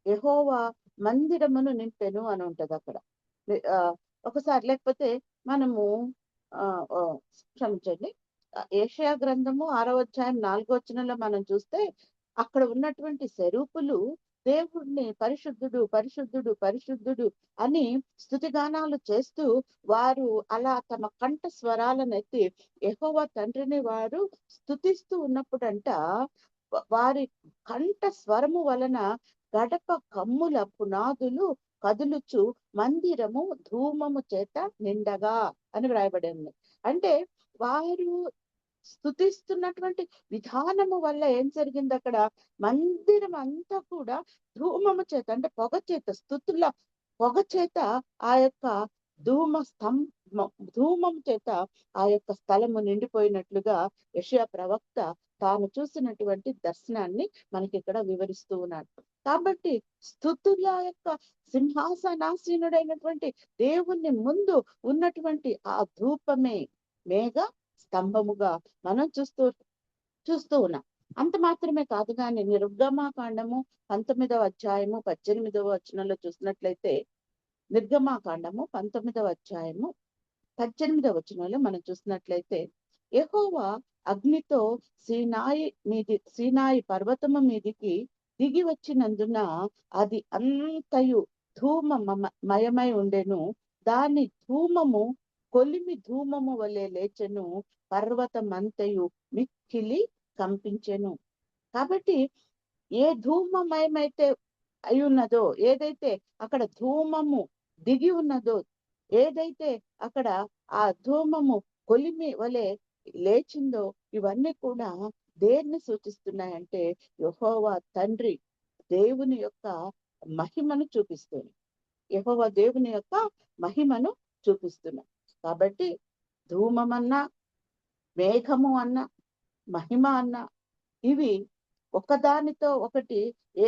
యెహోవా మందిరమును నింపెను అని ఉంటది అక్కడ. ఒకసారి లేకపోతే మనము క్షమించండి, యెషయా గ్రంథము 6వ అధ్యాయం 4వ వచనంలో మనం చూస్తే అక్కడ ఉన్నటువంటి సెరూపులు దేవుడిని పరిశుద్ధుడు పరిశుద్ధుడు పరిశుద్ధుడు అని స్తుతిగానాలు చేస్తూ వారు అలా తమ కంఠ స్వరాలను ఎత్తి యెహోవా తండ్రిని వారు స్తుతిస్తూ ఉన్నప్పుడంట, వారి కంఠ స్వరము వలన గడప కమ్ముల పునాదులు కదులుచు మందిరము ధూమము చేత నిండగా అని వ్రాయబడి ఉంది. అంటే వారు స్తుతిస్తున్నటువంటి విధానము వల్ల ఏం జరిగింది, అక్కడ మందిరం అంతా కూడా ధూమము చేత అంటే పొగ చేత, స్తుతుల పొగ చేత ఆ యొక్క ధూమం చేత ఆ యొక్క స్థలము నిండిపోయినట్లుగా యెషయా ప్రవక్త తాను చూసినటువంటి దర్శనాన్ని మనకి ఇక్కడ వివరిస్తూ ఉన్నాడు. కాబట్టి స్తుతుల యొక్క సింహాసనాసీనుడైనటువంటి దేవుని ముందు ఉన్నటువంటి ఆ ధూపమే మేఘ స్తంభముగా మనం చూస్తూ ఉన్నాం. అంత మాత్రమే కాదు కానీ నిర్గమాకాండము 19వ అధ్యాయము 18వ వచనంలో చూసినట్లయితే, నిర్గమాకాండము 19వ అధ్యాయము 18వ వచనంలో మనం చూసినట్లయితే, యెహోవా అగ్నితో సీనాయి పర్వతము మీదికి దిగి వచ్చినందున అది అంతయు ధూమమయమై ఉండెను, దాని ధూమము కొలిమి ధూమము వలె లేచెను, పర్వతమంతయు మిక్కిలి కంపించెను. కాబట్టి ఏ ధూమమయమైతే అయి ఉన్నదో, ఏదైతే అక్కడ ధూమము దిగి ఉన్నదో, ఏదైతే అక్కడ ఆ ధూమము కొలిమి వలె లేచిందో, ఇవన్నీ కూడా దేన్ని సూచిస్తున్నాయంటే యెహోవా తండ్రి దేవుని యొక్క మహిమను చూపిస్తుంది. యెహోవా దేవుని యొక్క మహిమను చూపిస్తున్నాయి. కాబట్టి ధూమమన్నా, మేఘము అన్న, మహిమ అన్న, ఇవి ఒకదానితో ఒకటి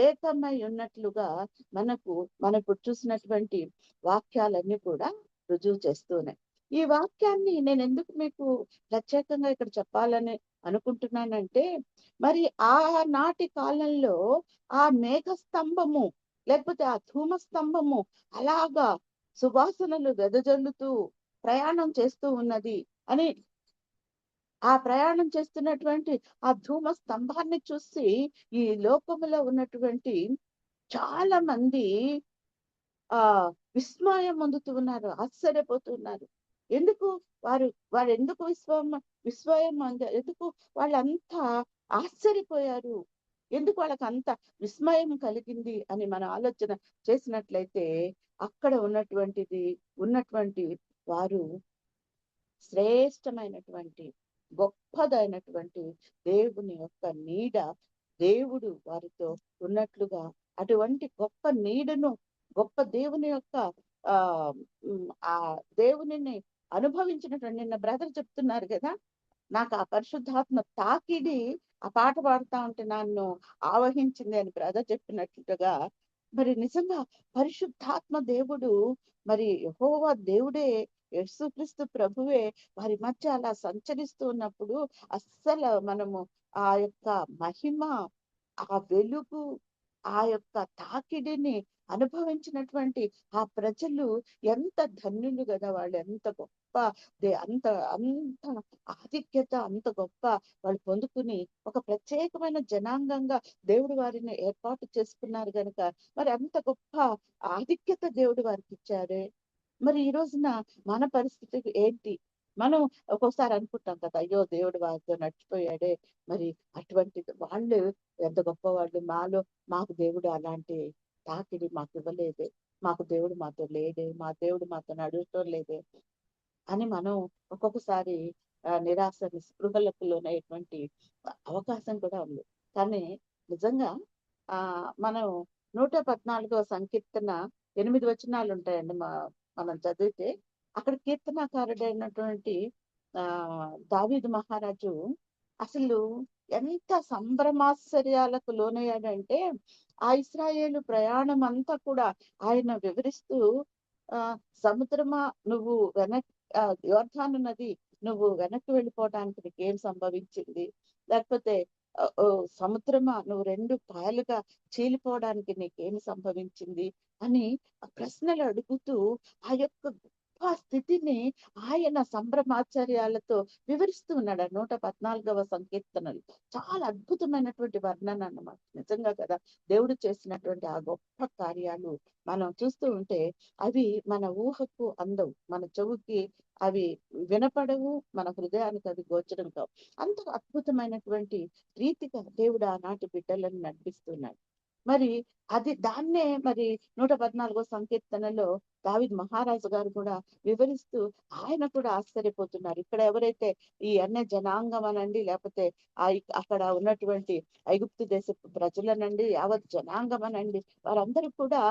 ఏకమై ఉన్నట్లుగా మనం ఇప్పుడు చూసినటువంటి వాక్యాలన్నీ కూడా రుజువు చేస్తున్నాయి. ఈ వాక్యాన్ని నేను ఎందుకు మీకు ప్రత్యేకంగా ఇక్కడ చెప్పాలని అనుకుంటున్నానంటే, మరి ఆనాటి కాలంలో ఆ మేఘ స్తంభము లేకపోతే ఆ ధూమ స్తంభము అలాగా సువాసనలు వెదజల్లుతూ ప్రయాణం చేస్తూ ఉన్నది అని, ఆ ప్రయాణం చేస్తున్నటువంటి ఆ ధూమ స్తంభాన్ని చూసి ఈ లోకములో ఉన్నటువంటి చాలా మంది విస్మయం పొందుతూ ఉన్నారు, ఆశ్చర్యపోతున్నారు. ఎందుకు వారు ఎందుకు విస్మయం ఎందుకు వాళ్ళంతా ఆశ్చర్యపోయారు, ఎందుకు వాళ్ళకి అంత విస్మయం కలిగింది అని మనం ఆలోచన చేసినట్లయితే, అక్కడ ఉన్నటువంటి వారు శ్రేష్టమైనటువంటి గొప్పదైనటువంటి దేవుని యొక్క నీడ, దేవుడు వారితో ఉన్నట్లుగా, అటువంటి గొప్ప నీడను, గొప్ప దేవుని యొక్క ఆ దేవునిని అనుభవించినటువంటి, నిన్న బ్రదర్ చెప్తున్నారు కదా, నాకు ఆ పరిశుద్ధాత్మ తాకిడి ఆ పాట పాడుతా ఉంటే నన్ను ఆవహించింది అని బ్రదర్ చెప్పినట్లుగా, మరి నిజంగా పరిశుద్ధాత్మ దేవుడు, మరి యెహోవా దేవుడే, యేసుక్రీస్తు ప్రభువే వారి మధ్య అలా సంచరిస్తూ ఉన్నప్పుడు అస్సలు మనము ఆ యొక్క మహిమ, ఆ వెలుగు, ఆ యొక్క తాకిడిని అనుభవించినటువంటి ఆ ప్రజలు ఎంత ధన్యులు కదా, వాళ్ళు ఎంత గొప్ప అంత అంత ఆధిక్యత, అంత గొప్ప వాళ్ళు పొందుకుని ఒక ప్రత్యేకమైన జనాంగంగా దేవుడు వారిని ఏర్పాటు చేసుకున్నారు కనుక, మరి అంత గొప్ప ఆధిక్యత దేవుడు వారికి ఇచ్చారే. మరి ఈ రోజున మన పరిస్థితి ఏంటి? మనం ఒక్కొక్కసారి అనుకుంటాం కదా, అయ్యో దేవుడు వారితో నడిచిపోయాడే, మరి అటువంటి వాళ్ళు ఎంత గొప్పవాళ్ళు, మాకు దేవుడు అలాంటి తాకిడి మాకు ఇవ్వలేదే, మాకు దేవుడు మాతో లేదే, మా దేవుడు మాతో నడుచడం లేదే అని మనం ఒక్కొక్కసారి నిరాశ నిస్పృహలకు లోనయ్యేటువంటి అవకాశం కూడా ఉంది. కానీ నిజంగా మనం 114వ సంకీర్తన 8 వచనాలు ఉంటాయండి. మనం చదివితే అక్కడ కీర్తనాకారుడైనటువంటి దావీదు మహారాజు అసలు ఎంత సంభ్రమాశ్చర్యాలకు లోనయ్యాడంటే, ఆ ఇశ్రాయేలు ప్రయాణం అంతా కూడా ఆయన వివరిస్తూ, సముద్రమా నువ్వు యోర్దాను నది నువ్వు వెనక్కి వెళ్ళిపోవడానికి నీకేం సంభవించింది, లేకపోతే సముద్రమా నువ్వు 2 పాయలుగా చీలిపోవడానికి నీకేమి సంభవించింది అని ప్రశ్నలు అడుగుతూ ఆ యొక్క గొప్ప స్థితిని ఆయన సంభ్రమాశ్చర్యాలతో వివరిస్తూ ఉన్నాడు. 114వ సంకీర్తనలు చాలా అద్భుతమైనటువంటి వర్ణన అన్నమాట. నిజంగా కదా, దేవుడు చేసినటువంటి ఆ గొప్ప కార్యాలు మనం చూస్తూ ఉంటే అవి మన ఊహకు అందవు, మన చెవుకి అవి వినపడవు, మన హృదయానికి అవి గోచరం కావు. అంత అద్భుతమైనటువంటి రీతిగా దేవుడు ఆనాటి బిడ్డలను నడిపిస్తున్నాడు. మరి దాన్నే మరి 114వ సంకీర్తనలో దావీదు మహారాజు గారు కూడా వివరిస్తూ ఆయన కూడా ఆశ్చర్యపోతున్నారు. ఇక్కడ ఎవరైతే ఈ అన్య జనాంగం అనండి, లేకపోతే అక్కడ ఉన్నటువంటి ఐగుప్తు దేశపు ప్రజలనండి, యావత్ జనాంగం అనండి, వారందరూ కూడా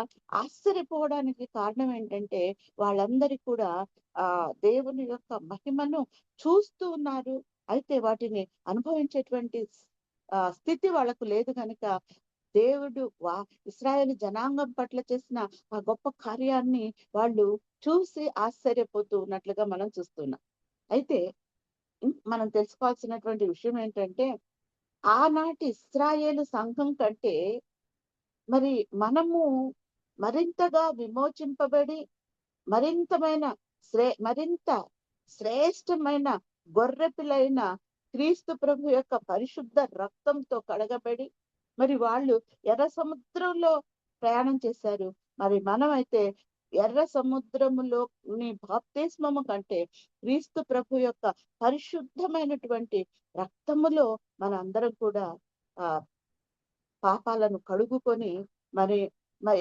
ఆశ్చర్యపోవడానికి కారణం ఏంటంటే, వాళ్ళందరూ కూడా దేవుని యొక్క మహిమను చూస్తూ ఉన్నారు, అయితే వాటిని అనుభవించేటువంటి స్థితి వాళ్ళకు లేదు కనుక, దేవుడు ఇశ్రాయేలు జనాంగం పట్ల చేసిన ఆ గొప్ప కార్యాన్ని వాళ్ళు చూసి ఆశ్చర్యపోతూ ఉన్నట్లుగా మనం చూస్తున్నాం. అయితే మనం తెలుసుకోవాల్సినటువంటి విషయం ఏంటంటే, ఆనాటి ఇశ్రాయేలు సంఘం కంటే మరి మనము మరింతగా విమోచింపబడి మరింత శ్రేష్టమైన గొర్రెపిల్లైన క్రీస్తు ప్రభు యొక్క పరిశుద్ధ రక్తంతో కడగబడి, మరి వాళ్ళు ఎర్ర సముద్రంలో ప్రయాణం చేశారు. మరి మనమైతే ఎర్ర సముద్రములోని బాప్తిస్మము కంటే క్రీస్తు ప్రభు యొక్క పరిశుద్ధమైనటువంటి రక్తములో మన అందరం కూడా పాపాలను కడుగుకొని మరి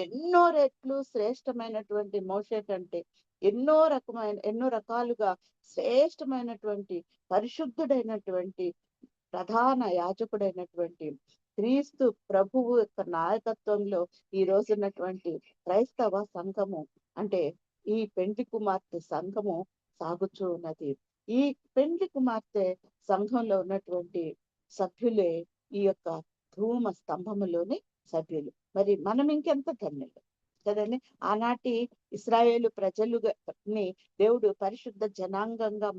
ఎన్నో రెట్లు శ్రేష్టమైనటువంటి మోషే కంటే ఎన్నో రకాలుగా శ్రేష్టమైనటువంటి పరిశుద్ధుడైనటువంటి ప్రధాన యాజకుడైనటువంటి క్రీస్తు ప్రభువు యొక్క నాయకత్వంలో ఈ రోజున్నటువంటి క్రైస్తవ సంఘము, అంటే ఈ పెండ్లి కుమార్తె సంఘము సాగుచూ ఉన్నది. ఈ పెండ్లి కుమార్తె సంఘంలో ఉన్నటువంటి సభ్యులే ఈ యొక్క ధూమ స్తంభములోని సభ్యులు. మరి మనం ఇంకెంత ధన్యులు కదండి. ఆనాటి ఇశ్రాయేలు ప్రజలుని దేవుడు పరిశుద్ధ జనాంగంగా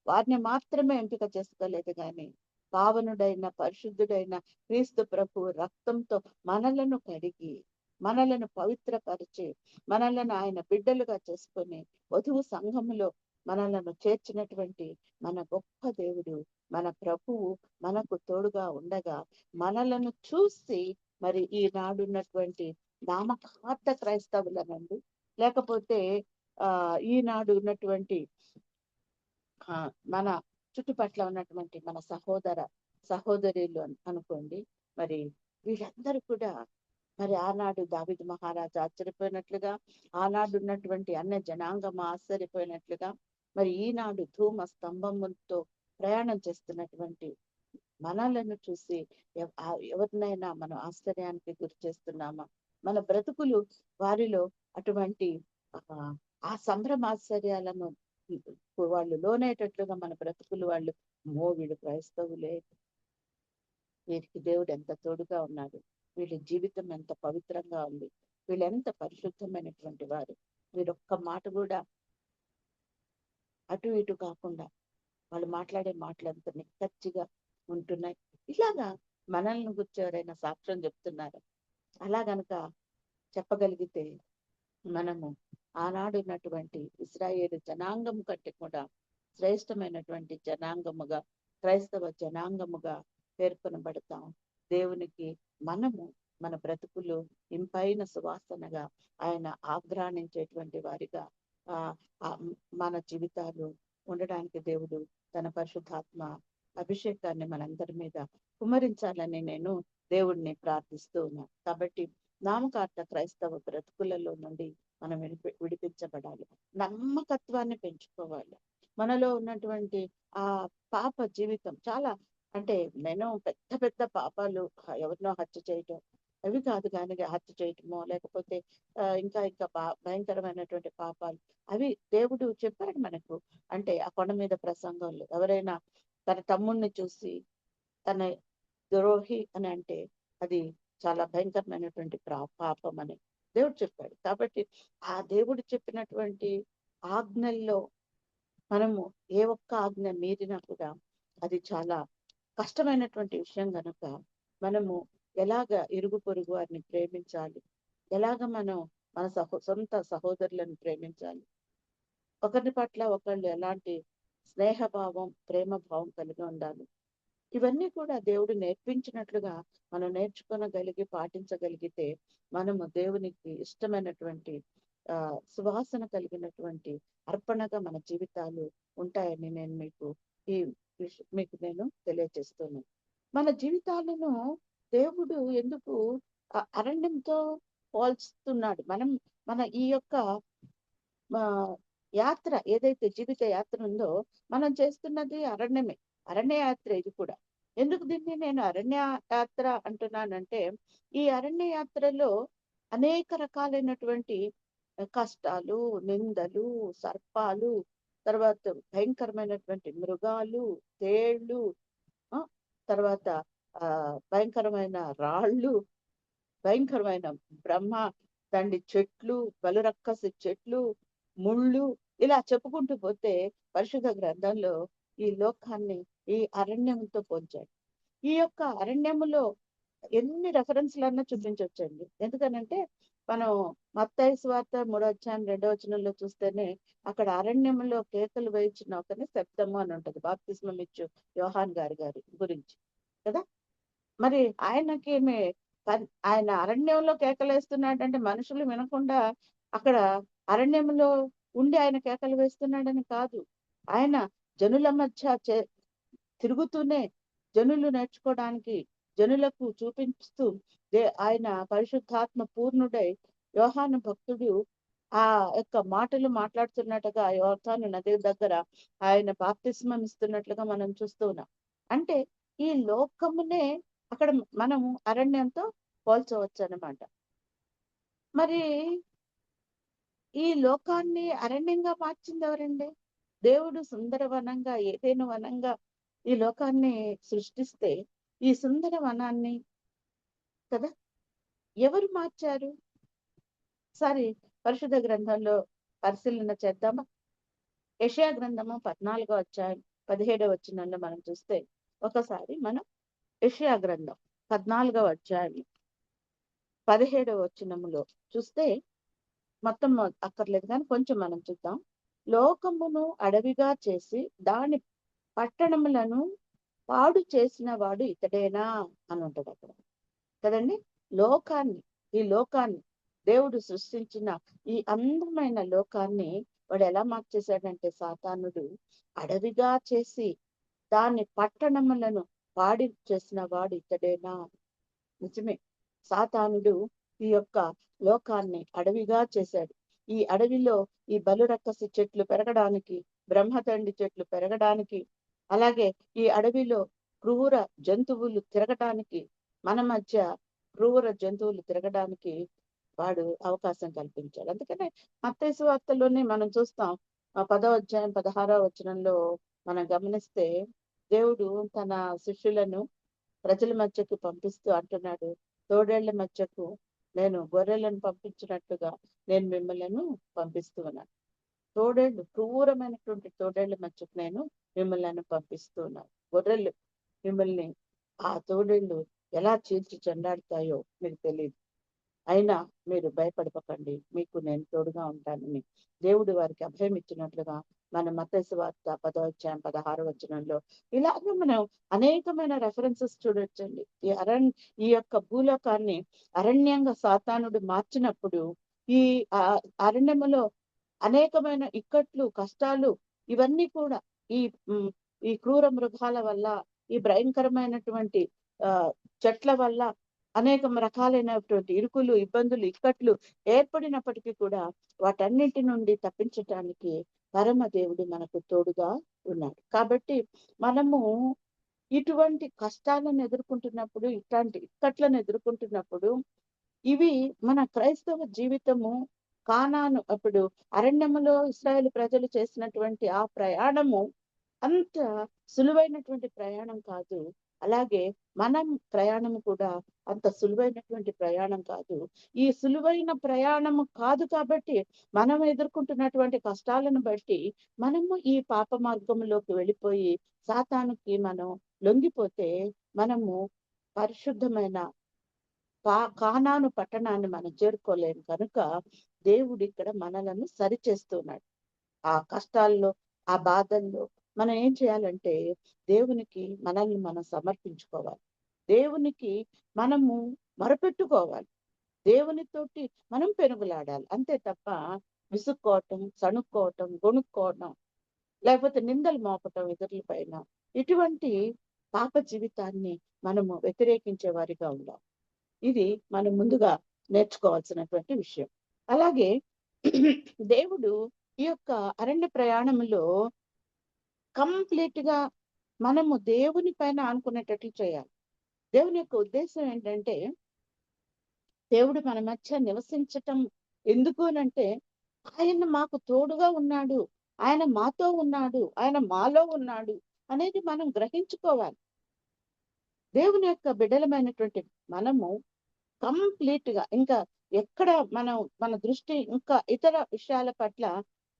వారిని మాత్రమే ఎంపిక చేసుకోలేదు, కానీ పావనుడైన పరిశుద్ధుడైన క్రీస్తు ప్రభు రక్తంతో మనలను కడిగి, మనలను పవిత్రపరిచి, మనలను ఆయన బిడ్డలుగా చేసుకొని వధువు సంఘములో మనలను చేర్చినటువంటి మన గొప్ప దేవుడు, మన ప్రభువు మనకు తోడుగా ఉండగా, మనలను చూసి మరి ఈనాడున్నటువంటి నామకార్థ క్రైస్తవులనండి, లేకపోతే ఈనాడు ఉన్నటువంటి మన చుట్టుపట్ల ఉన్నటువంటి మన సహోదర సహోదరులు అనుకోండి, మరి వీళ్ళందరూ కూడా మరి ఆనాడు దావీదు మహారాజు ఆశ్చర్యపోయినట్లుగా, ఆనాడు ఉన్నటువంటి అన్య జనాంగం ఆశ్చర్యపోయినట్లుగా, మరి ఈనాడు ధూమ స్తంభములతో ప్రయాణం చేస్తున్నటువంటి మనలను చూసి ఎవరినైనా మనం ఆశ్చర్యానికి గురి చేస్తున్నామా? మన బ్రతుకులు వారిలో అటువంటి ఆ సంభ్రమాశ్చర్యాలను వాళ్ళు లోనేటట్లుగా మన బ్రతుకులు వాళ్ళు వీళ్ళు క్రైస్తవులే, వీరికి దేవుడు ఎంత తోడుగా ఉన్నాడు, వీళ్ళ జీవితం ఎంత పవిత్రంగా ఉంది, వీళ్ళు ఎంత పరిశుద్ధమైనటువంటి వారు, వీరొక్క మాట కూడా అటు ఇటు కాకుండా వాళ్ళు మాట్లాడే మాటలు అంత నిక్కచ్చిగా ఉంటున్నాయి. ఇలాగా మనల్ని గురించి ఎవరైనా సాక్ష్యం చెప్తున్నారు. అలా గనక చెప్పగలిగితే మనము ఆనాడు ఉన్నటువంటి ఇశ్రాయేలు జనాంగం కంటే కూడా శ్రేష్టమైనటువంటి జనాంగముగా, క్రైస్తవ జనాంగముగా పేర్కొనబడతాం. దేవునికి మనము మన బ్రతుకులు ఇంపైన సువాసనగా ఆయన ఆగ్రానించేటువంటి వారిగా మన జీవితాలు ఉండడానికి దేవుడు తన పరిశుద్ధాత్మ అభిషేకాన్ని మనందరి మీద కుమరించాలని నేను దేవుడిని ప్రార్థిస్తూ ఉన్నాను. కాబట్టి నామకార్థ క్రైస్తవ బ్రతుకులలో నుండి మనం విడిపించబడాలి, నమ్మకత్వాన్ని పెంచుకోవాలి. మనలో ఉన్నటువంటి ఆ పాప జీవితం చాలా, అంటే నేను పెద్ద పెద్ద పాపాలు, ఎవరినో హత్య చేయటం అవి కాదు, కానీ హత్య చేయటమో లేకపోతే ఇంకా ఇంకా భయంకరమైనటువంటి పాపాలు అవి దేవుడు చెప్పాడు మనకు. అంటే ఆ కొండ మీద ప్రసంగంలో ఎవరైనా తన తమ్ముడిని చూసి తన ద్రోహి అని అంటే అది చాలా భయంకరమైనటువంటి పాపం అని దేవుడు చెప్పాడు. కాబట్టి ఆ దేవుడు చెప్పినటువంటి ఆజ్ఞల్లో మనము ఏ ఒక్క ఆజ్ఞ మీరినా కూడా అది చాలా కష్టమైనటువంటి విషయం కనుక మనము ఎలాగ ఇరుగు పొరుగు వారిని ప్రేమించాలి, ఎలాగ మనం మన సొంత సహోదరులను ప్రేమించాలి, ఒకరి పట్ల ఒకళ్ళు ఎలాంటి స్నేహభావం ప్రేమ భావం కలిగి ఉండాలి, ఇవన్నీ కూడా దేవుడు నేర్పించినట్లుగా మనం నేర్చుకోగలిగి పాటించగలిగితే మనము దేవునికి ఇష్టమైనటువంటి సువాసన కలిగినటువంటి అర్పణగా మన జీవితాలు ఉంటాయని నేను మీకు నేను తెలియజేస్తున్నాను. మన జీవితాలను దేవుడు ఎందుకు అరణ్యంతో పోల్చుతున్నాడు? మన ఈ యొక్క యాత్ర ఏదైతే జీవిత యాత్ర ఉందో మనం చేస్తున్నది అరణ్యమే, అరణ్య యాత్ర ఇది కూడా. ఎందుకు దీన్ని నేను అరణ్య యాత్ర అంటున్నానంటే, ఈ అరణ్య యాత్రలో అనేక రకాలైనటువంటి కష్టాలు, నిందలు, సర్పాలు, తర్వాత భయంకరమైనటువంటి మృగాలు, తేళ్లు, తర్వాత భయంకరమైన రాళ్ళు, భయంకరమైన బ్రహ్మ తండ్రి చెట్లు, బలురక్కసి చెట్లు, ముళ్ళు, ఇలా చెప్పుకుంటూ పోతే పరిశుద్ధ గ్రంథంలో ఈ లోకాన్ని ఈ అరణ్యంతో పోల్చాడు. ఈ యొక్క అరణ్యములో ఎన్ని రెఫరెన్స్లన్నా చూపించవచ్చండి. ఎందుకనంటే మనం మత్తయి సువార్త 3వ అధ్యాయం 2వ వచనంలో చూస్తేనే అక్కడ అరణ్యంలో కేకలు వేయించిన ఒకరిని శబ్దము అని ఉంటది, బాప్తిస్మం ఇచ్చు యోహాన్ గారి గురించి కదా. మరి ఆయన అరణ్యంలో కేకలేస్తున్నాడంటే మనుషులు వినకుండా అక్కడ అరణ్యంలో ఉండి ఆయన కేకలు వేస్తున్నాడని కాదు, ఆయన జనుల మధ్య తిరుగుతూనే జనులు నేర్చుకోవడానికి జనులకు చూపిస్తూ ఆయన పరిశుద్ధాత్మ పూర్ణుడై యోహాను భక్తుడు ఆ యొక్క మాటలు మాట్లాడుతున్నట్టుగా యోర్దాను నది దగ్గర ఆయన బాప్తిస్మం ఇస్తున్నట్లుగా మనం చూస్తూ ఉన్నాం. అంటే ఈ లోకమునే అక్కడ మనము అరణ్యంతో పోల్చవచ్చు అన్నమాట. మరి ఈ లోకాన్ని అరణ్యంగా మార్చింది ఎవరండి? దేవుడు సుందరవనంగా, ఏదైనా వనంగా ఈ లోకాన్ని సృష్టిస్తే ఈ సుందర వనాన్ని కదా ఎవరు మార్చారు? సరే, పరిశుద్ధ గ్రంథంలో పరిశీలన చేద్దామా? యెషయా గ్రంథము 14వ అధ్యాయం 17వ వచనంలో మనం చూస్తే, ఒకసారి మనం యెషయా గ్రంథం 14వ అధ్యాయం 17వ వచనములో చూస్తే, మొత్తం అక్కర్లేదు కానీ కొంచెం మనం చూద్దాం. లోకమును అడవిగా చేసి దాని పట్టణములను పాడు చేసిన వాడు ఇతడేనా అని ఉంటది అక్కడ కదండి. ఈ లోకాన్ని దేవుడు సృష్టించిన ఈ అందమైన లోకాన్ని వాడు ఎలా మార్చేశాడంటే సాతానుడు అడవిగా చేసి దాన్ని పట్టణములను పాడి చేసిన వాడు ఇతడేనా? నిజమే. సాతానుడు ఈ యొక్క లోకాన్ని అడవిగా చేశాడు. ఈ అడవిలో ఈ బలురక్కసి చెట్లు పెరగడానికి, బ్రహ్మతండి చెట్లు పెరగడానికి, అలాగే ఈ అడవిలో క్రూర జంతువులు తిరగడానికి, మన మధ్య క్రూర జంతువులు తిరగడానికి వాడు అవకాశం కల్పించాడు. అందుకనే మత్తయి సువార్తలోనే మనం చూస్తాం, 10వ అధ్యాయం 16వ వచనంలో మనం గమనిస్తే దేవుడు తన శిష్యులను ప్రజల మధ్యకు పంపిస్తూ అంటున్నాడు, తోడేళ్ల మధ్యకు నేను గొర్రెలను పంపించినట్టుగా నేను మిమ్మల్ని పంపిస్తూ ఉన్నాను. తోడేళ్లు, క్రూరమైనటువంటి తోడేళ్ల మధ్యకు నేను మిమ్మల్ని పంపిస్తూ ఉన్నాను. గొర్రెలు మిమ్మల్ని ఆ తోడేళ్లు ఎలా చీల్చి చెండాడుతాయో మీకు తెలియదు. అయినా మీరు భయపడపకండి, మీకు నేను తోడుగా ఉంటానని దేవుడు వారికి అభయం ఇచ్చినట్లుగా మన మత్తయి సువార్త 10వ అధ్యాయం 16వ వచనంలో ఇలాగే మనం అనేకమైన రెఫరెన్సెస్ చూడొచ్చండి. ఈ యొక్క భూలోకాన్ని అరణ్యంగా సాతానుడు మార్చినప్పుడు ఈ అరణ్యములో అనేకమైన ఇక్కట్లు, కష్టాలు ఇవన్నీ కూడా ఈ ఈ క్రూర మృగాల వల్ల, ఈ భయంకరమైనటువంటి చెట్ల వల్ల అనేక రకాలైనటువంటి ఇరుకులు, ఇబ్బందులు, ఇక్కట్లు ఏర్పడినప్పటికీ కూడా వాటన్నిటి నుండి తప్పించటానికి పరమ దేవుడు మనకు తోడుగా ఉన్నాడు. కాబట్టి మనము ఇటువంటి కష్టాలను ఎదుర్కొంటున్నప్పుడు, ఇట్లాంటి ఇక్కట్లను ఎదుర్కొంటున్నప్పుడు ఇవి మన క్రైస్తవ జీవితము కానాను అప్పుడు అరణ్యములో ఇశ్రాయేలు ప్రజలు చేసినటువంటి ఆ ప్రయాణము అంత సులువైనటువంటి ప్రయాణం కాదు. అలాగే మనం ప్రయాణము కూడా అంత సులువైనటువంటి ప్రయాణం కాదు. ఈ సులువైన ప్రయాణము కాదు కాబట్టి మనం ఎదుర్కొంటున్నటువంటి కష్టాలను బట్టి మనము ఈ పాప మార్గంలోకి వెళ్ళిపోయి సాతానుకి మనం లొంగిపోతే మనము పరిశుద్ధమైన కానాను పట్టణాన్ని మనం చేరుకోలేము. కనుక దేవుడు ఇక్కడ మనలను సరిచేస్తున్నాడు. ఆ కష్టాల్లో, ఆ బాధల్లో మనం ఏం చేయాలంటే దేవునికి మనల్ని మనం సమర్పించుకోవాలి. దేవునికి మనము మొరపెట్టుకోవాలి. దేవునితోటి మనం పెనుగులాడాలి. అంతే తప్ప విసుక్కోవటం, సణుక్కోవటం, గొణుక్కోవటం, లేకపోతే నిందలు మోపటం ఇతరుల పైన, ఇటువంటి పాప జీవితాన్ని మనము వ్యతిరేకించే వారిగా ఉండాలి. ఇది మనం ముందుగా నేర్చుకోవాల్సినటువంటి విషయం. అలాగే దేవుడు ఈ యొక్క అరణ్య ప్రయాణంలో కంప్లీట్ గా మనము దేవుని పైన ఆనుకునేటట్లు చేయాలి. దేవుని యొక్క ఉద్దేశం ఏంటంటే దేవుడు మన మధ్య నివసించటం ఎందుకు అనంటే ఆయన మాకు తోడుగా ఉన్నాడు, ఆయన మాతో ఉన్నాడు, ఆయన మాలో ఉన్నాడు అనేది మనం గ్రహించుకోవాలి. దేవుని యొక్క బిడ్డలమైనటువంటి మనము కంప్లీట్ గా ఇంకా ఎక్కడ మన దృష్టి ఇంకా ఇతర విషయాల పట్ల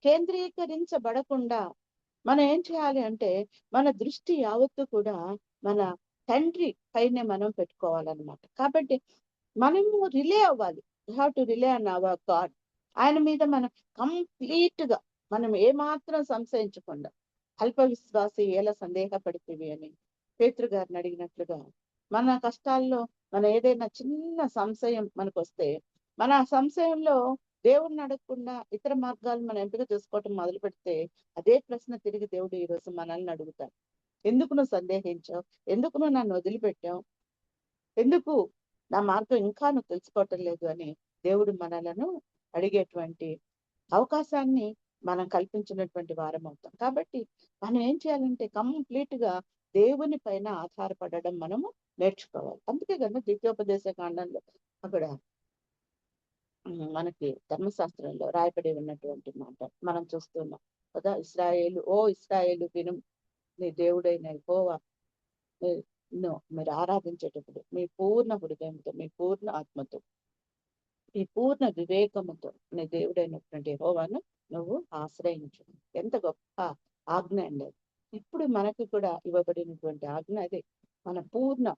కేంద్రీకరించబడకుండా మనం ఏం చేయాలి అంటే మన దృష్టి యావత్తు కూడా మన తండ్రి పైనే మనం పెట్టుకోవాలన్నమాట. కాబట్టి మనము రిలే అవ్వాలి. You have to relay on hour God. ఆయన మీద మనం కంప్లీట్ గా మనం ఏమాత్రం సంశయించకుండా, అల్ప విశ్వాసి ఎలా సందేహపడితేవి అని పేతురు గారిని అడిగినట్లుగా మన కష్టాల్లో మన ఏదైనా చిన్న సంశయం మనకు వస్తే మన ఆ సంశయంలో దేవుడిని అడగకుండా ఇతర మార్గాలు మనం ఎంపిక చేసుకోవటం మొదలు పెడితే అదే ప్రశ్న తిరిగి దేవుడు ఈ రోజు మనల్ని అడుగుతాడు. ఎందుకు నువ్వు సందేహించావు? ఎందుకు నువ్వు నన్ను వదిలిపెట్టావు? ఎందుకు నా మార్గం ఇంకా నువ్వు తెలుసుకోవటం లేదు అని దేవుడు మనలను అడిగేటువంటి అవకాశాన్ని మనం కల్పించినటువంటి వారం అవుతాం. కాబట్టి మనం ఏం చేయాలంటే కంప్లీట్ గా దేవుని పైన ఆధారపడడం మనము నేర్చుకోవాలి. అందుకే కదా ద్వితీయోపదేశ కాండంలో అక్కడ మనకి ధర్మశాస్త్రంలో రాయబడి ఉన్నటువంటి మాట మనం చూస్తున్నాం కదా. ఇశ్రాయేలు విను, నీ దేవుడైన యెహోవా మీరు ఆరాధించేటప్పుడు మీ పూర్ణ హృదయంతో, మీ పూర్ణ ఆత్మతో, ఈ పూర్ణ వివేకముతో నీ దేవుడైనటువంటి యెహోవాను నువ్వు ఆశ్రయించు. ఎంత గొప్ప ఆజ్ఞ అండి. ఇప్పుడు మనకు కూడా ఇవ్వబడినటువంటి ఆజ్ఞ అదే. మన పూర్ణ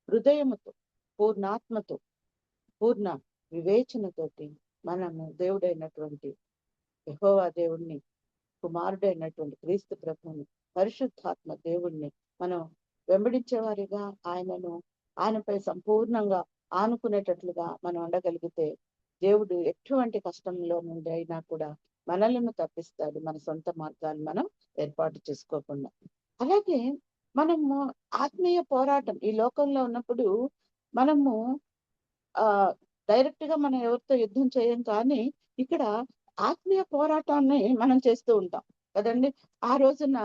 హృదయముతో, పూర్ణాత్మతో, పూర్ణ వివేచనతోటి మనము దేవుడైనటువంటి యెహోవా దేవుణ్ణి, కుమారుడైనటువంటి క్రీస్తు ప్రభువుని, పరిశుద్ధాత్మ దేవుణ్ణి మనం వెంబడించేవారిగా ఆయనపై సంపూర్ణంగా ఆనుకునేటట్లుగా మనం ఉండగలిగితే దేవుడు ఎటువంటి కష్టంలో నుండి అయినా కూడా మనలను తప్పిస్తాడు, మన సొంత మార్గాలు మనం ఏర్పాటు చేసుకోకుండా. అలాగే మనము ఆత్మీయ పోరాటం ఈ లోకంలో ఉన్నప్పుడు మనము డైరెక్ట్ గా మనం ఎవరితో యుద్ధం చేయం, కానీ ఇక్కడ ఆత్మీయ పోరాటాన్ని మనం చేస్తూ ఉంటాం కదండి. ఆ రోజున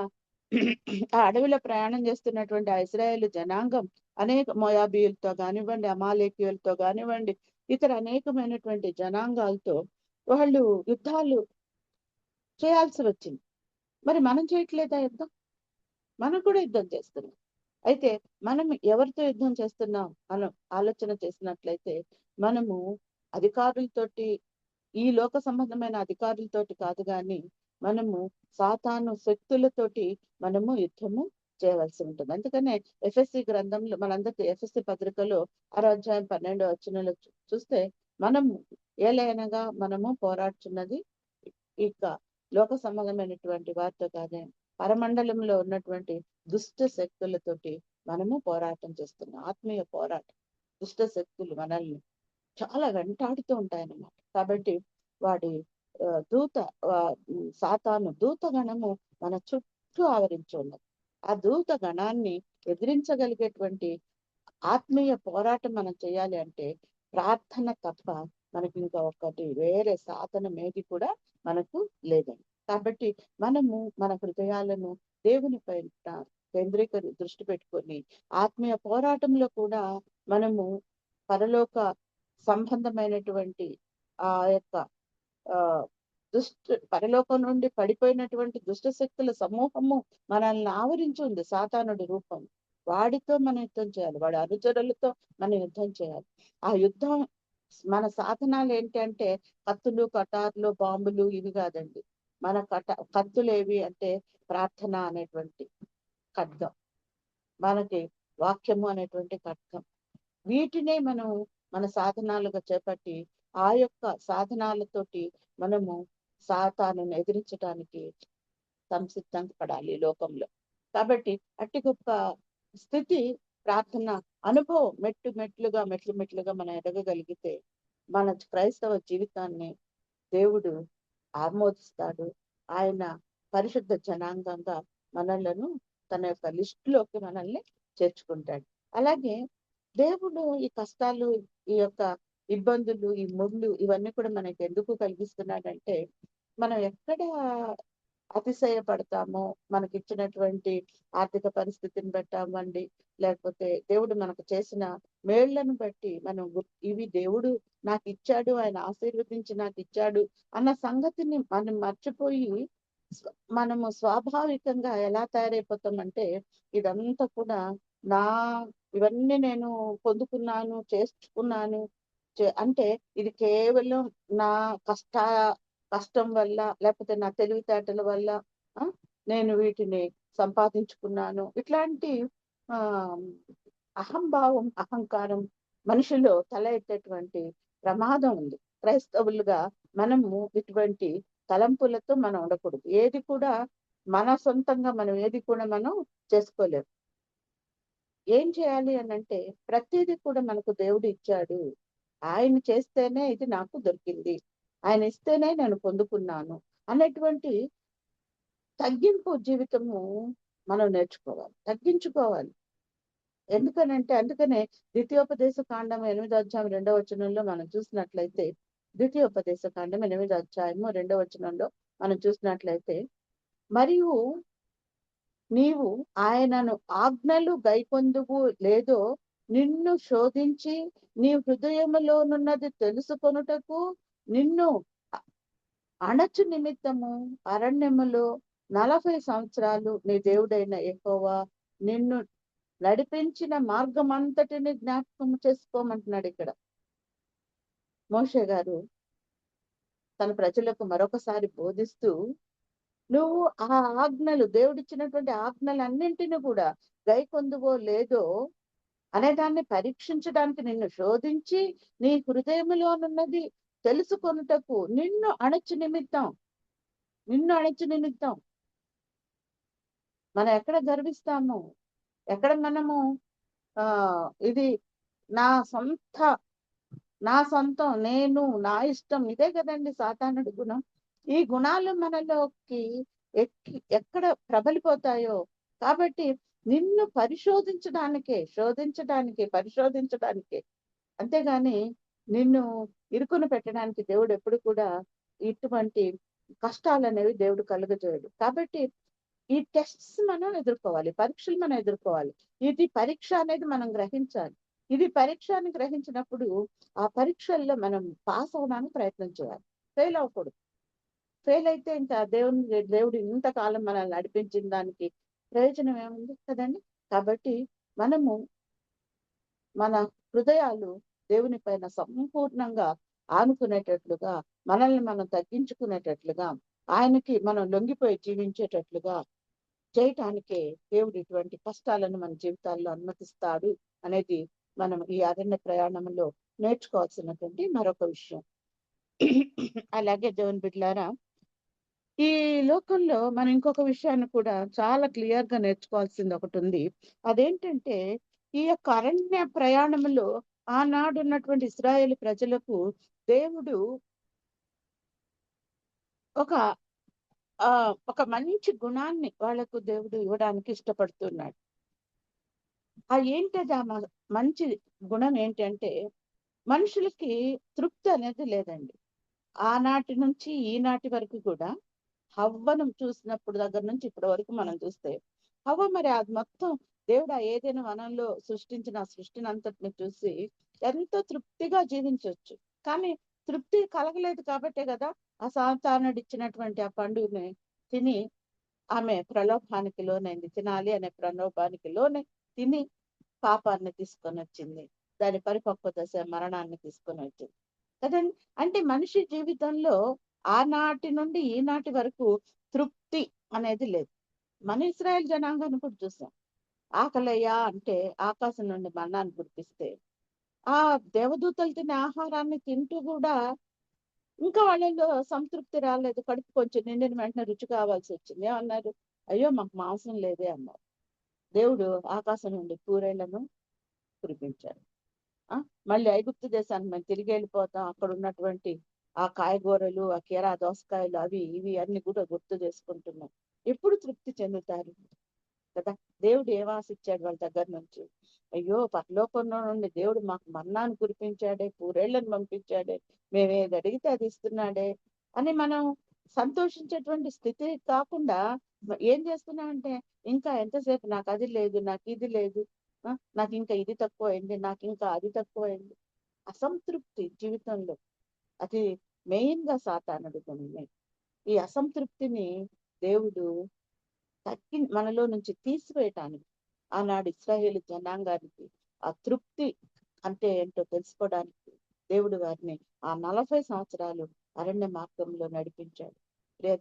ఆ అడవిలో ప్రయాణం చేస్తున్నటువంటి ఆ ఇశ్రాయేలు జనాంగం అనేక మోయాబీయులతో కానివ్వండి, అమాలేకీయులతో కానివ్వండి, ఇతర అనేకమైనటువంటి జనాంగాలతో వాళ్ళు యుద్ధాలు చేయాల్సి వచ్చింది. మరి మనం చేయట్లేదా యుద్ధం? మనం కూడా యుద్ధం చేస్తున్నాం. అయితే మనం ఎవరితో యుద్ధం చేస్తున్నాం మనం ఆలోచన చేసినట్లయితే, మనము అధికారులతోటి, ఈ లోక సంబంధమైన అధికారులతోటి కాదు, కానీ మనము సాతాను శక్తులతోటి మనము యుద్ధము చేయవలసి ఉంటుంది. అందుకనే ఎఫ్ఎస్సి గ్రంథంలో మనందరికీ ఎఫ్ఎస్సి పత్రికలో 6వ అధ్యాయం 12వ వచనంలో చూస్తే, మనము ఏలైనగా మనము పోరాడుచున్నది ఇక లోక సంబంధమైనటువంటి వారితో కాదే, పరమండలంలో ఉన్నటువంటి దుష్ట శక్తులతోటి మనము పోరాటం చేస్తున్నాం. ఆత్మీయ పోరాటం. దుష్ట శక్తులు మనల్ని చాలా వెంటాడుతూ ఉంటాయన్నమాట. కాబట్టి వాడి సాతాను దూత గణము మన చుట్టూ ఆవరించి ఉన్నది. ఆ దూత గణాన్ని ఎదిరించగలిగేటువంటి ఆత్మీయ పోరాటం మనం చేయాలి అంటే ప్రార్థన తప్ప మనకి ఇంకా ఒకటి వేరే సాధనం ఏది కూడా మనకు లేదండి. కాబట్టి మనము మన హృదయాలను దేవుని పైన దృష్టి పెట్టుకొని ఆత్మీయ పోరాటంలో కూడా మనము పరలోక సంబంధమైనటువంటి ఆ యొక్క పరలోకం నుండి పడిపోయినటువంటి దుష్ట శక్తుల సమూహము మనల్ని ఆవరించి ఉంది. సాతానుడి రూపం, వాడితో మనం యుద్ధం చేయాలి, వాడి అనుచరులతో మనం యుద్ధం చేయాలి. ఆ యుద్ధం మన సాధనాలు ఏంటంటే కత్తులు, కటార్లు, బాంబులు ఇవి కాదండి. మన కత్తులు ఏవి అంటే ప్రార్థన అనేటువంటి ఖడ్గం, మనకి వాక్యము అనేటువంటి ఖడ్గం. వీటినే మనం మన సాధనాలుగా చేపట్టి ఆ యొక్క సాధనాలతోటి మనము సాతాను ఎదిరించడానికి సంసిద్ధంగా పడాలి లోకంలో. కాబట్టి అట్టి గొప్ప స్థితి ప్రార్థన అనుభవం మెట్టు మెట్లుగా మనం ఎదగగలిగితే మన క్రైస్తవ జీవితాన్ని దేవుడు ఆమోదిస్తాడు. ఆయన పరిశుద్ధ జనాంగంగా మనలను తన యొక్క లిస్టులోకి మనల్ని చేర్చుకుంటాడు. అలాగే దేవుడు ఈ కష్టాలు, ఈ యొక్క ఇబ్బందులు, ఈ ముళ్ళు ఇవన్నీ కూడా మనకి ఎందుకు కలిగిస్తున్నాడంటే, మనం ఎక్కడ అతిశయపడతామో, మనకిచ్చినటువంటి ఆర్థిక పరిస్థితిని బట్టామండి, లేకపోతే దేవుడు మనకు చేసిన మేళ్లను బట్టి మనం ఇవి దేవుడు నాకు ఇచ్చాడు, ఆయన ఆశీర్వదించి నాకు ఇచ్చాడు అన్న సంగతిని మనం మర్చిపోయి మనము స్వాభావికంగా ఎలా తయారైపోతామంటే, ఇదంతా కూడా ఇవన్నీ నేను పొందుకున్నాను, చేసుకున్నాను అంటే ఇది కేవలం నా కష్టం వల్ల, లేకపోతే నా తెలివితేటల వల్ల నేను వీటిని సంపాదించుకున్నాను. ఇట్లాంటి అహంభావం, అహంకారం మనిషిలో తల ఎత్తేటువంటి ప్రమాదం ఉంది. క్రైస్తవులుగా మనము ఇటువంటి తలంపులతో మనం ఉండకూడదు. ఏది కూడా మన సొంతంగా మనం ఏది కూడా మనం చేసుకోలేము. ఏం చేయాలి అని అంటే, ప్రతిదీ కూడా మనకు దేవుడు ఇచ్చాడు, ఆయన చేస్తేనే ఇది నాకు దొరికింది, ఆయన ఇస్తేనే నేను పొందుకున్నాను అనేటువంటి తగ్గింపు జీవితము మనం నేర్చుకోవాలి, తగ్గించుకోవాలి. అందుకనే ద్వితీయోపదేశ కాండం 8వ అధ్యాయం 2వ వచనంలో మనం చూసినట్లయితే, ద్వితీయోపదేశ కాండం 8వ అధ్యాయము 2వ వచనంలో మనం చూసినట్లయితే, మరియు నీవు ఆయనను ఆజ్ఞలు గైకొందువు లేదో నిన్ను శోధించి నీ హృదయములోనున్నది తెలుసుకొనుటకు నిన్ను అణచు నిమిత్తము అరణ్యములో 40 సంవత్సరాలు నీ దేవుడైన యెహోవా నిన్ను నడిపించిన మార్గం అంతటిని జ్ఞాపకం చేసుకోమంటున్నాడు. ఇక్కడ మోషే గారు తన ప్రజలకు మరొకసారి బోధిస్తూ, నువ్వు ఆ ఆజ్ఞలు, దేవుడిచ్చినటువంటి ఆజ్ఞలన్నింటినీ కూడా గైకొందువో లేదో అనేదాన్ని పరీక్షించడానికి నిన్ను శోధించి నీ హృదయములోనున్నది తెలుసుకొనుటకు నిన్ను అణచు నిమిత్తం. మనం ఎక్కడ గర్విస్తాము, ఎక్కడ మనము ఇది నా సొంతం, నేను, నా ఇష్టం, ఇదే కదండి సాతానుడి గుణం. ఈ గుణాలు మనలోకి ఎక్కడ ప్రబలిపోతాయో. కాబట్టి నిన్ను పరిశోధించడానికే, అంతేగాని నిన్ను ఇరుకున పెట్టడానికి దేవుడు ఎప్పుడు కూడా ఇటువంటి కష్టాలు అనేవి దేవుడు కలుగజేయడు. కాబట్టి ఈ టెస్ట్స్ మనం ఎదుర్కోవాలి, పరీక్షలు మనం ఎదుర్కోవాలి. ఇది పరీక్ష అనేది మనం గ్రహించాలి. ఇది పరీక్ష అని గ్రహించినప్పుడు ఆ పరీక్షల్లో మనం పాస్ అవడానికి ప్రయత్నం చేయాలి, ఫెయిల్ అవ్వకూడదు. ఫెయిల్ అయితే ఇంకా దేవుడు ఇంతకాలం మనల్ని నడిపించిన దానికి ప్రయోజనం ఏముంది కదండి. కాబట్టి మనము మన హృదయాలు దేవుని పైన సంపూర్ణంగా ఆనుకునేటట్లుగా, మనల్ని మనం తగ్గించుకునేటట్లుగా, ఆయనకి మనం లొంగిపోయి జీవించేటట్లుగా చేయటానికే దేవుడు ఇటువంటి కష్టాలను మన జీవితాల్లో అనుమతిస్తాడు అనేది మనం ఈ అరణ్య ప్రయాణంలో నేర్చుకోవాల్సినటువంటి మరొక విషయం. అలాగే దేవుని బిడ్డలారా, ఈ లోకంలో మనం ఇంకొక విషయాన్ని కూడా చాలా క్లియర్ గా నేర్చుకోవాల్సింది ఒకటి ఉంది. అదేంటంటే, ఈ యొక్క అరణ్య ప్రయాణంలో ఆనాడు ఉన్నటువంటి ఇశ్రాయేలు ప్రజలకు దేవుడు ఒక మంచి గుణాన్ని వాళ్లకు దేవుడు ఇవ్వడానికి ఇష్టపడుతున్నాడు. ఏంటది ఆ మంచి గుణం ఏంటంటే, మనుషులకి తృప్తి అనేది లేదండి. ఆనాటి నుంచి ఈనాటి వరకు కూడా హవ్వను చూసినప్పుడు దగ్గర నుంచి ఇప్పటి వరకు మనం చూస్తే, హవ్వ మరి అది మొత్తం దేవుడు ఏదైనా వనంలో సృష్టించిన ఆ సృష్టిని అంతటిని చూసి ఎంతో తృప్తిగా జీవించవచ్చు. కానీ తృప్తి కలగలేదు కాబట్టే కదా ఆ సాతానుడు ఇచ్చినటువంటి ఆ పండుని తిని ఆమె ప్రలోభానికి లోనైంది. తినాలి అనే ప్రలోభానికి లోనే తిని పాపాన్ని తీసుకొని వచ్చింది. దాని పరిపక్వ దశ మరణాన్ని తీసుకొని వచ్చింది కదండి. అంటే మనిషి జీవితంలో ఆనాటి నుండి ఈనాటి వరకు తృప్తి అనేది లేదు. మన ఇశ్రాయేల్ జనాంగాన్ని కూడా చూసాం. ఆకలయ్యా అంటే ఆకాశం నుండి మన్నాన్ని కురిపిస్తే ఆ దేవదూతలు తినే ఆహారాన్ని తింటూ కూడా ఇంకా వాళ్ళలో సంతృప్తి రాలేదు. కడుపు కొంచెం నిండిన వెంటనే రుచి కావాల్సి వచ్చింది. ఏమన్నారు? అయ్యో మాకు మాంసం లేదే అన్నారు. దేవుడు ఆకాశం నుండి కూరేళ్లను కురిపించాడు. మళ్ళీ ఐగుప్తు దేశానికి మేము తిరిగి వెళ్ళిపోతాం. అక్కడ ఉన్నటువంటి ఆ కాయగూరలు, ఆ కీరా దోసకాయలు, అవి ఇవి అన్ని కూడా గుర్తు చేసుకుంటున్నాం. ఎప్పుడు తృప్తి చెందుతారు కదా? దేవుడు ఏం ఆశిచ్చాడు వాళ్ళ దగ్గర నుంచి? అయ్యో, పరలోకంలో నుండి దేవుడు మాకు మన్నాను కురిపించాడే, పూరేళ్లను పంపించాడే, మేమేది అడిగితే అది ఇస్తున్నాడే అని మనం సంతోషించేటువంటి స్థితి కాకుండా ఏం చేస్తున్నామంటే, ఇంకా ఎంతసేపు నాకు అది లేదు, నాకు ఇది లేదు, నాకు ఇంకా ఇది తక్కువైంది, నాకు ఇంకా అది తక్కువైంది. అసంతృప్తి జీవితంలో అది మెయిన్ గా సాతానుడి గుణమే. ఈ అసంతృప్తిని దేవుడు మనలో నుంచి తీసివేయటానికి ఆనాడు ఇశ్రాయేలు జనాంగానికి ఆ తృప్తి అంటే ఏంటో తెలుసుకోవడానికి దేవుడు వారిని ఆ 40 సంవత్సరాలు అరణ్య మార్గంలో నడిపించాడు.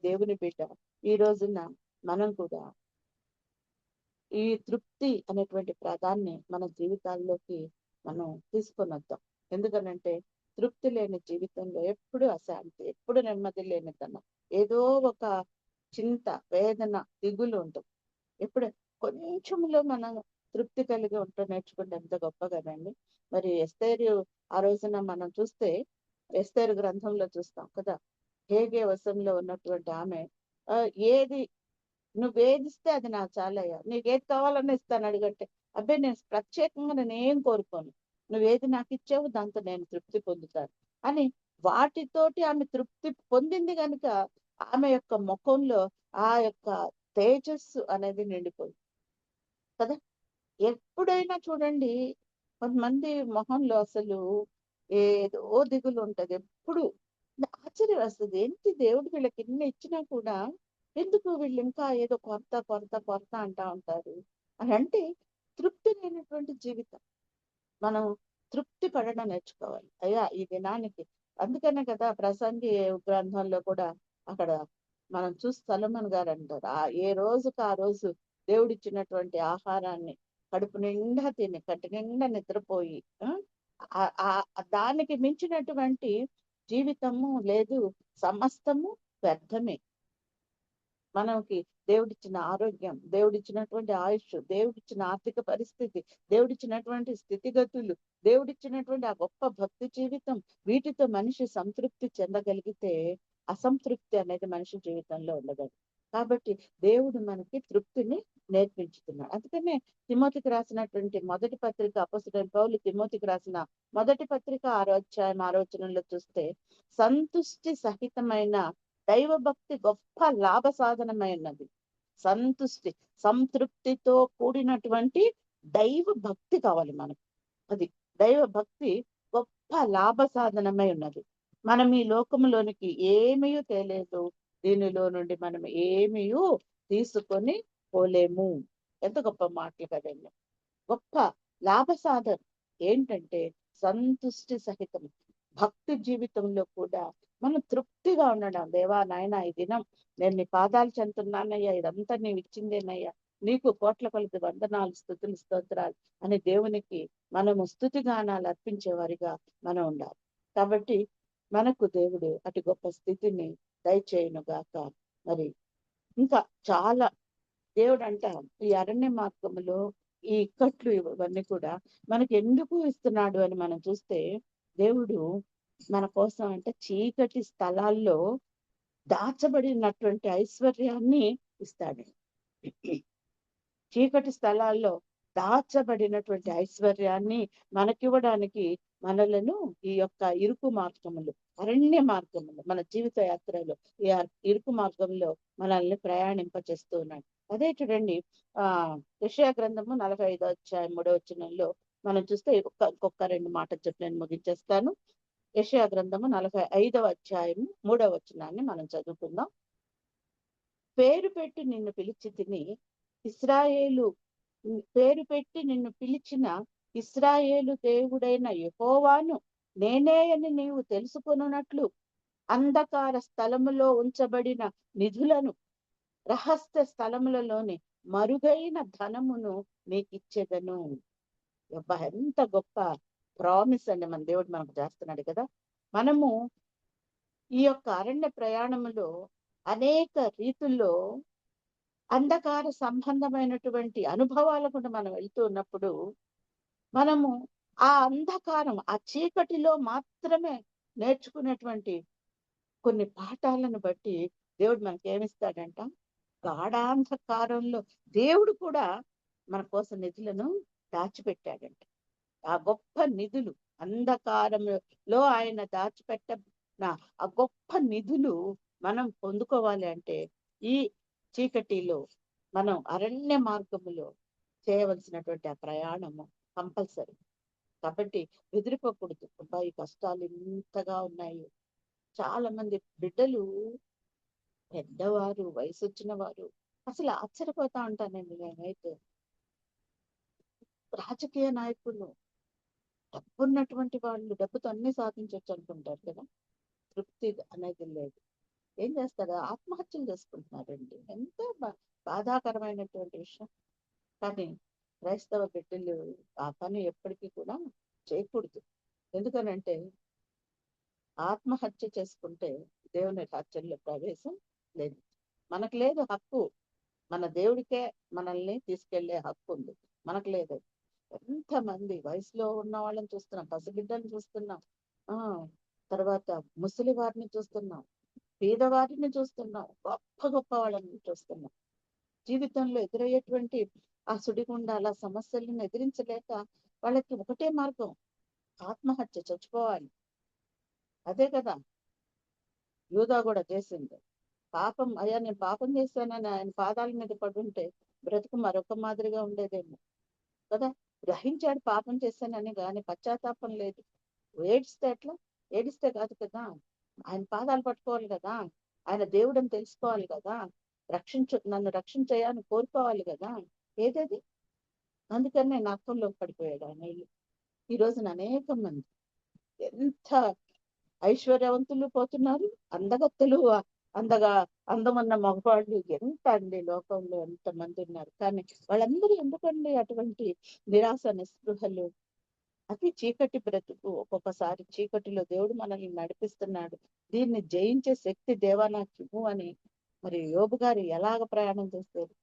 దేవుని బిడ్డ, ఈ రోజున మనం కూడా ఈ తృప్తి అనేటువంటి ప్రాధాన్ని మన జీవితాల్లోకి మనం తీసుకొని వద్దాం. ఎందుకనంటే తృప్తి లేని జీవితంలో ఎప్పుడు అశాంతి, ఎప్పుడు నెమ్మది లేనితనం, ఏదో ఒక చింత, వేదన, దిగులు ఉంటుంది. ఎప్పుడు కొంచెంలో మనం తృప్తి కలిగి ఉంటూ నేర్చుకుంటే ఎంత గొప్ప కదండి. మరి ఎస్తేరు ఆ రోజున మనం చూస్తే, ఎస్తేరు గ్రంథంలో చూస్తాం కదా, హేగే వశంలో ఉన్నటువంటి ఆమె ఏది నువ్వేదిస్తే అది నాకు చాలయ్యా, నీకేది కావాలని ఇస్తాను అడిగంటే, అబ్బాయి నేను ప్రత్యేకంగా నేనేం కోరుకోను, నువ్వేది నాకు ఇచ్చావు దాంతో నేను తృప్తి పొందుతాను అని వాటితోటి ఆమె తృప్తి పొందింది కనుక ఆమె యొక్క ముఖంలో ఆ యొక్క తేజస్సు అనేది నిండిపోయింది కదా. ఎప్పుడైనా చూడండి, కొంతమంది మొహంలో అసలు ఏదో దిగులు ఉంటది. ఎప్పుడు ఆశ్చర్యం వస్తుంది, ఏంటి దేవుడు వీళ్ళకి ఇన్ని ఇచ్చినా కూడా ఎందుకు వీళ్ళు ఇంకా ఏదో కొరత కొరత కొరత అంటా ఉంటారు అని. అంటే తృప్తి లేనటువంటి జీవితం. మనం తృప్తి పడడం నేర్చుకోవాలి అయ్యా ఈ దినానికి. అందుకనే కదా ప్రసంగి గ్రంథంలో కూడా అక్కడ మనం చూసి సొలొమోను గారు అంటారు, ఏ రోజుకు ఆ రోజు దేవుడిచ్చినటువంటి ఆహారాన్ని కడుపు నిండా తిని కట్టి నిండా నిద్రపోయి దానికి మించినటువంటి జీవితము లేదు, సమస్తము వ్యర్థమే. మనకి దేవుడిచ్చిన ఆరోగ్యం, దేవుడిచ్చినటువంటి ఆయుష్, దేవుడిచ్చిన ఆర్థిక పరిస్థితి, దేవుడిచ్చినటువంటి స్థితిగతులు, దేవుడిచ్చినటువంటి ఆ గొప్ప భక్తి జీవితం, వీటితో మనిషి సంతృప్తి చెందగలిగితే అసంతృప్తి అనేది మనిషి జీవితంలో ఉండదు. కాబట్టి దేవుడు మనకి తృప్తిని నేర్పించుతున్నాడు. అందుకనే తిమోతికి రాసినటువంటి మొదటి పత్రిక అపోస్తలుడైన పౌలు తిమోతికి రాసిన మొదటి పత్రిక 6వ అధ్యాయం 6వ వచనంలో చూస్తే, సంతుష్టి సహితమైన దైవ భక్తి గొప్ప లాభ సాధనమైనది. సంతుష్టి, సంతృప్తితో కూడినటువంటి దైవ భక్తి కావాలి మనకు. అది దైవ భక్తి గొప్ప లాభ సాధనమై ఉన్నది. మనం ఈ లోకములోనికి ఏమీ తేలేదు, దీనిలో నుండి మనం ఏమీ తీసుకొని పోలేము. ఎంత గొప్ప మాటలు కదండి. గొప్ప లాభ సాధన ఏంటంటే సంతుష్టి సహితం. భక్తి జీవితంలో కూడా మనం తృప్తిగా ఉండడం. దేవా నాయన, ఈ దినం నేను నీ పాదాలు చెందుతున్నానయ్యా, ఇదంతా నీవు ఇచ్చిందేనయ్యా, నీకు కోట్ల కొలది వందనాలు, స్తుతులు, స్తోత్రాలు అని దేవునికి మనము స్తుతిగానాలు అర్పించే వారిగా మనం ఉండాలి. కాబట్టి మనకు దేవుడు అటు గొప్ప స్థితిని దయచేయును గాక. మరి ఇంకా చాలా దేవుడు అంట ఈ అరణ్య మార్గములో ఈ ఇక్కట్లు ఇవన్నీ కూడా మనకి ఎందుకు ఇస్తున్నాడు అని మనం చూస్తే, దేవుడు మన కోసం అంటే చీకటి స్థలాల్లో దాచబడినటువంటి ఐశ్వర్యాన్ని ఇస్తాడు. చీకటి స్థలాల్లో దాచబడినటువంటి ఐశ్వర్యాన్ని మనకివ్వడానికి మనలను ఈ యొక్క ఇరుకు మార్గములు, అరణ్య మార్గములు, మన జీవిత యాత్రలో ఈ ఇరుకు మార్గంలో మనల్ని ప్రయాణింపచేస్తూ ఉన్నాడు. అదే చూడండి, యెషయా గ్రంథము 45వ అధ్యాయం 3వ వచనంలో మనం చూస్తే ఇంకొక 2 మాటలు చెప్పి నేను ముగించేస్తాను. యెషయా గ్రంథము 45వ అధ్యాయం 3వ వచనాన్ని మనం చదువుకుందాం. పేరు పెట్టి నిన్ను పిలిచి తిని ఇశ్రాయేలు, పేరు పెట్టి నిన్ను పిలిచిన ఇశ్రాయేలు దేవుడైన యెహోవాను నేనే అని నీవు తెలుసుకొనున్నట్లు అంధకార స్థలములో ఉంచబడిన నిధులను, రహస్య స్థలములలోని మరుగైన ధనమును నీకిచ్చేదను. ఎంత గొప్ప ప్రామిస్ అండి మన దేవుడు మనకు చేస్తున్నాడు కదా. మనము ఈ యొక్క అరణ్య ప్రయాణములో అనేక రీతుల్లో అంధకార సంబంధమైనటువంటి అనుభవాల గుండా మనం వెళ్తూ ఉన్నప్పుడు మనము ఆ అంధకారం, ఆ చీకటిలో మాత్రమే నేర్చుకునేటువంటి కొన్ని పాఠాలను బట్టి దేవుడు మనకి ఏమిస్తాడంట, గాఢాంధకారంలో దేవుడు కూడా మన కోసం నిధులను దాచిపెట్టాడంట. ఆ గొప్ప నిధులు, అంధకారంలో ఆయన దాచిపెట్టిన ఆ గొప్ప నిధులు మనం పొందుకోవాలి అంటే ఈ చీకటిలో మనం అరణ్య మార్గములో చేయవలసినటువంటి ఆ ప్రయాణము కంపల్సరీ. కాబట్టి బెదిరిపోకూడదు. అబ్బాయి కష్టాలు ఇంతగా ఉన్నాయి. చాలా మంది బిడ్డలు, పెద్దవారు, వయసు వచ్చిన వారు, అసలు ఆశ్చర్యపోతా ఉంటానండి నేనైతే. రాజకీయ నాయకులు, డబ్బున్నటువంటి వాళ్ళు డబ్బుతో అన్ని సాధించవచ్చు అనుకుంటారు కదా, తృప్తి అనేది లేదు. ఏం చేస్తారు, ఆత్మహత్యలు చేసుకుంటున్నారండి. ఎంత బాధాకరమైనటువంటి విషయం. కానీ క్రైస్తవ బిడ్డలు ఆ పని ఎప్పటికీ కూడా చేయకూడదు. ఎందుకనంటే ఆత్మహత్య చేసుకుంటే దేవుని రాజ్యంలో ప్రవేశం లేదు. మనకు లేదు హక్కు. మన దేవుడికే మనల్ని తీసుకెళ్లే హక్కు ఉంది, మనకు లేదు. ఎంతమంది వయసులో ఉన్న వాళ్ళని చూస్తున్నాం, పసిబిడ్డలను చూస్తున్నాం, తర్వాత ముసలి వారిని చూస్తున్నాం, పేదవారిని చూస్తున్నాం, గొప్ప గొప్ప వాళ్ళని చూస్తున్నాం. జీవితంలో ఎదురయ్యేటువంటి ఆ సుడిగుండాల సమస్యలను ఎదిరించలేక వాళ్ళకి ఒకటే మార్గం, ఆత్మహత్య, చచ్చిపోవాలి. అదే కదా యూదా కూడా చేసింది. పాపం, అయ్యా నేను పాపం చేశానని ఆయన పాదాల మీద పడుంటే బ్రతుకు మరొక మాదిరిగా ఉండేదేమో కదా. గ్రహించాడు పాపం చేశానని, కానీ పశ్చాత్తాపం లేదు. ఏడిస్తే ఎట్లా? ఏడిస్తే కాదు కదా, ఆయన పాదాలు పట్టుకోవాలి కదా, ఆయన దేవుడని తెలుసుకోవాలి కదా, నన్ను రక్షించయ్యాని కోరుకోవాలి కదా. ఏదేది? అందుకని నేను అర్థంలో పడిపోయాడు ఆయన. ఈ రోజున అనేక మంది ఎంత ఐశ్వర్యవంతులు పోతున్నారు, అందగత్తెలు, అందమన్న మగవాళ్ళు ఎంత అండి లోకంలో ఎంతమంది ఉన్నారు. కానీ వాళ్ళందరూ ఎందుకండి అటువంటి నిరాశ, నిస్పృహలు? అది చీకటి బ్రతుకు. ఒక్కొక్కసారి చీకటిలో దేవుడు మనల్ని నడిపిస్తున్నాడు. దీన్ని జయించే శక్తి దేవా నాకు ఇవ్వు అని మరి యోబు గారు ఎలాగ ప్రయాణం చేస్తారు?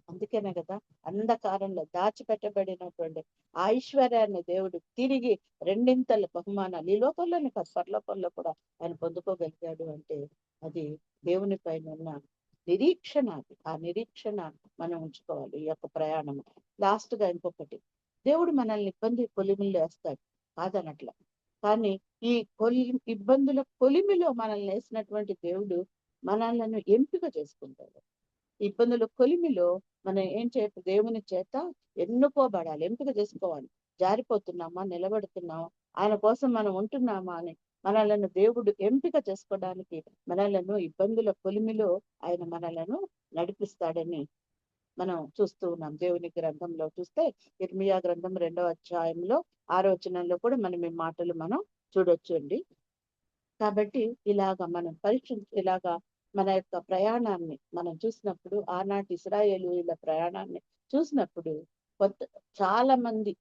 అందుకేనే కదా అంధకారంలో దాచిపెట్టబడినటువంటి ఐశ్వర్యాన్ని దేవుడు తిరిగి రెండింతల బహుమానాలు ఈ లోకంలోనే కాదు పరలోకంలో కూడా ఆయన పొందుకోగలిగాడు. అంటే అది దేవుని పైన ఉన్న నిరీక్షణ. అది ఆ నిరీక్షణ మనం ఉంచుకోవాలి ఈ యొక్క ప్రయాణం. లాస్ట్ గా ఇంకొకటి, దేవుడు మనల్ని కొలిమిలో వేస్తాడు కాదనట్ల, కానీ ఈ ఇబ్బందుల కొలిమిలో మనల్ని వేసినటువంటి దేవుడు మనల్ని ఎంపిక చేసుకుంటాడు. ఇబ్బందుల కొలిమిలో మనం ఏం దేవుని చేత ఎన్నుకోబడాలి, ఎంపిక చేసుకోవాలి. జారిపోతున్నామా, నిలబడుతున్నామా, ఆయన కోసం మనం ఉంటున్నామా అని మనలను దేవుడు ఎంపిక చేసుకోవడానికి మనలను ఇబ్బందుల కొలిమిలో ఆయన మనలను నడిపిస్తాడని మనం చూస్తూ ఉన్నాం. దేవుని గ్రంథంలో చూస్తే ఇర్మియా గ్రంథం 2వ అధ్యాయంలో 6వ వచనంలో కూడా మనం ఈ మాటలు మనం చూడొచ్చు అండి. కాబట్టి మనం ఇలాగా మన యొక్క ప్రయాణాన్ని మనం చూసినప్పుడు, ఆనాటి ఇశ్రాయేలీయుల ప్రయాణాన్ని చూసినప్పుడు చాలా మంది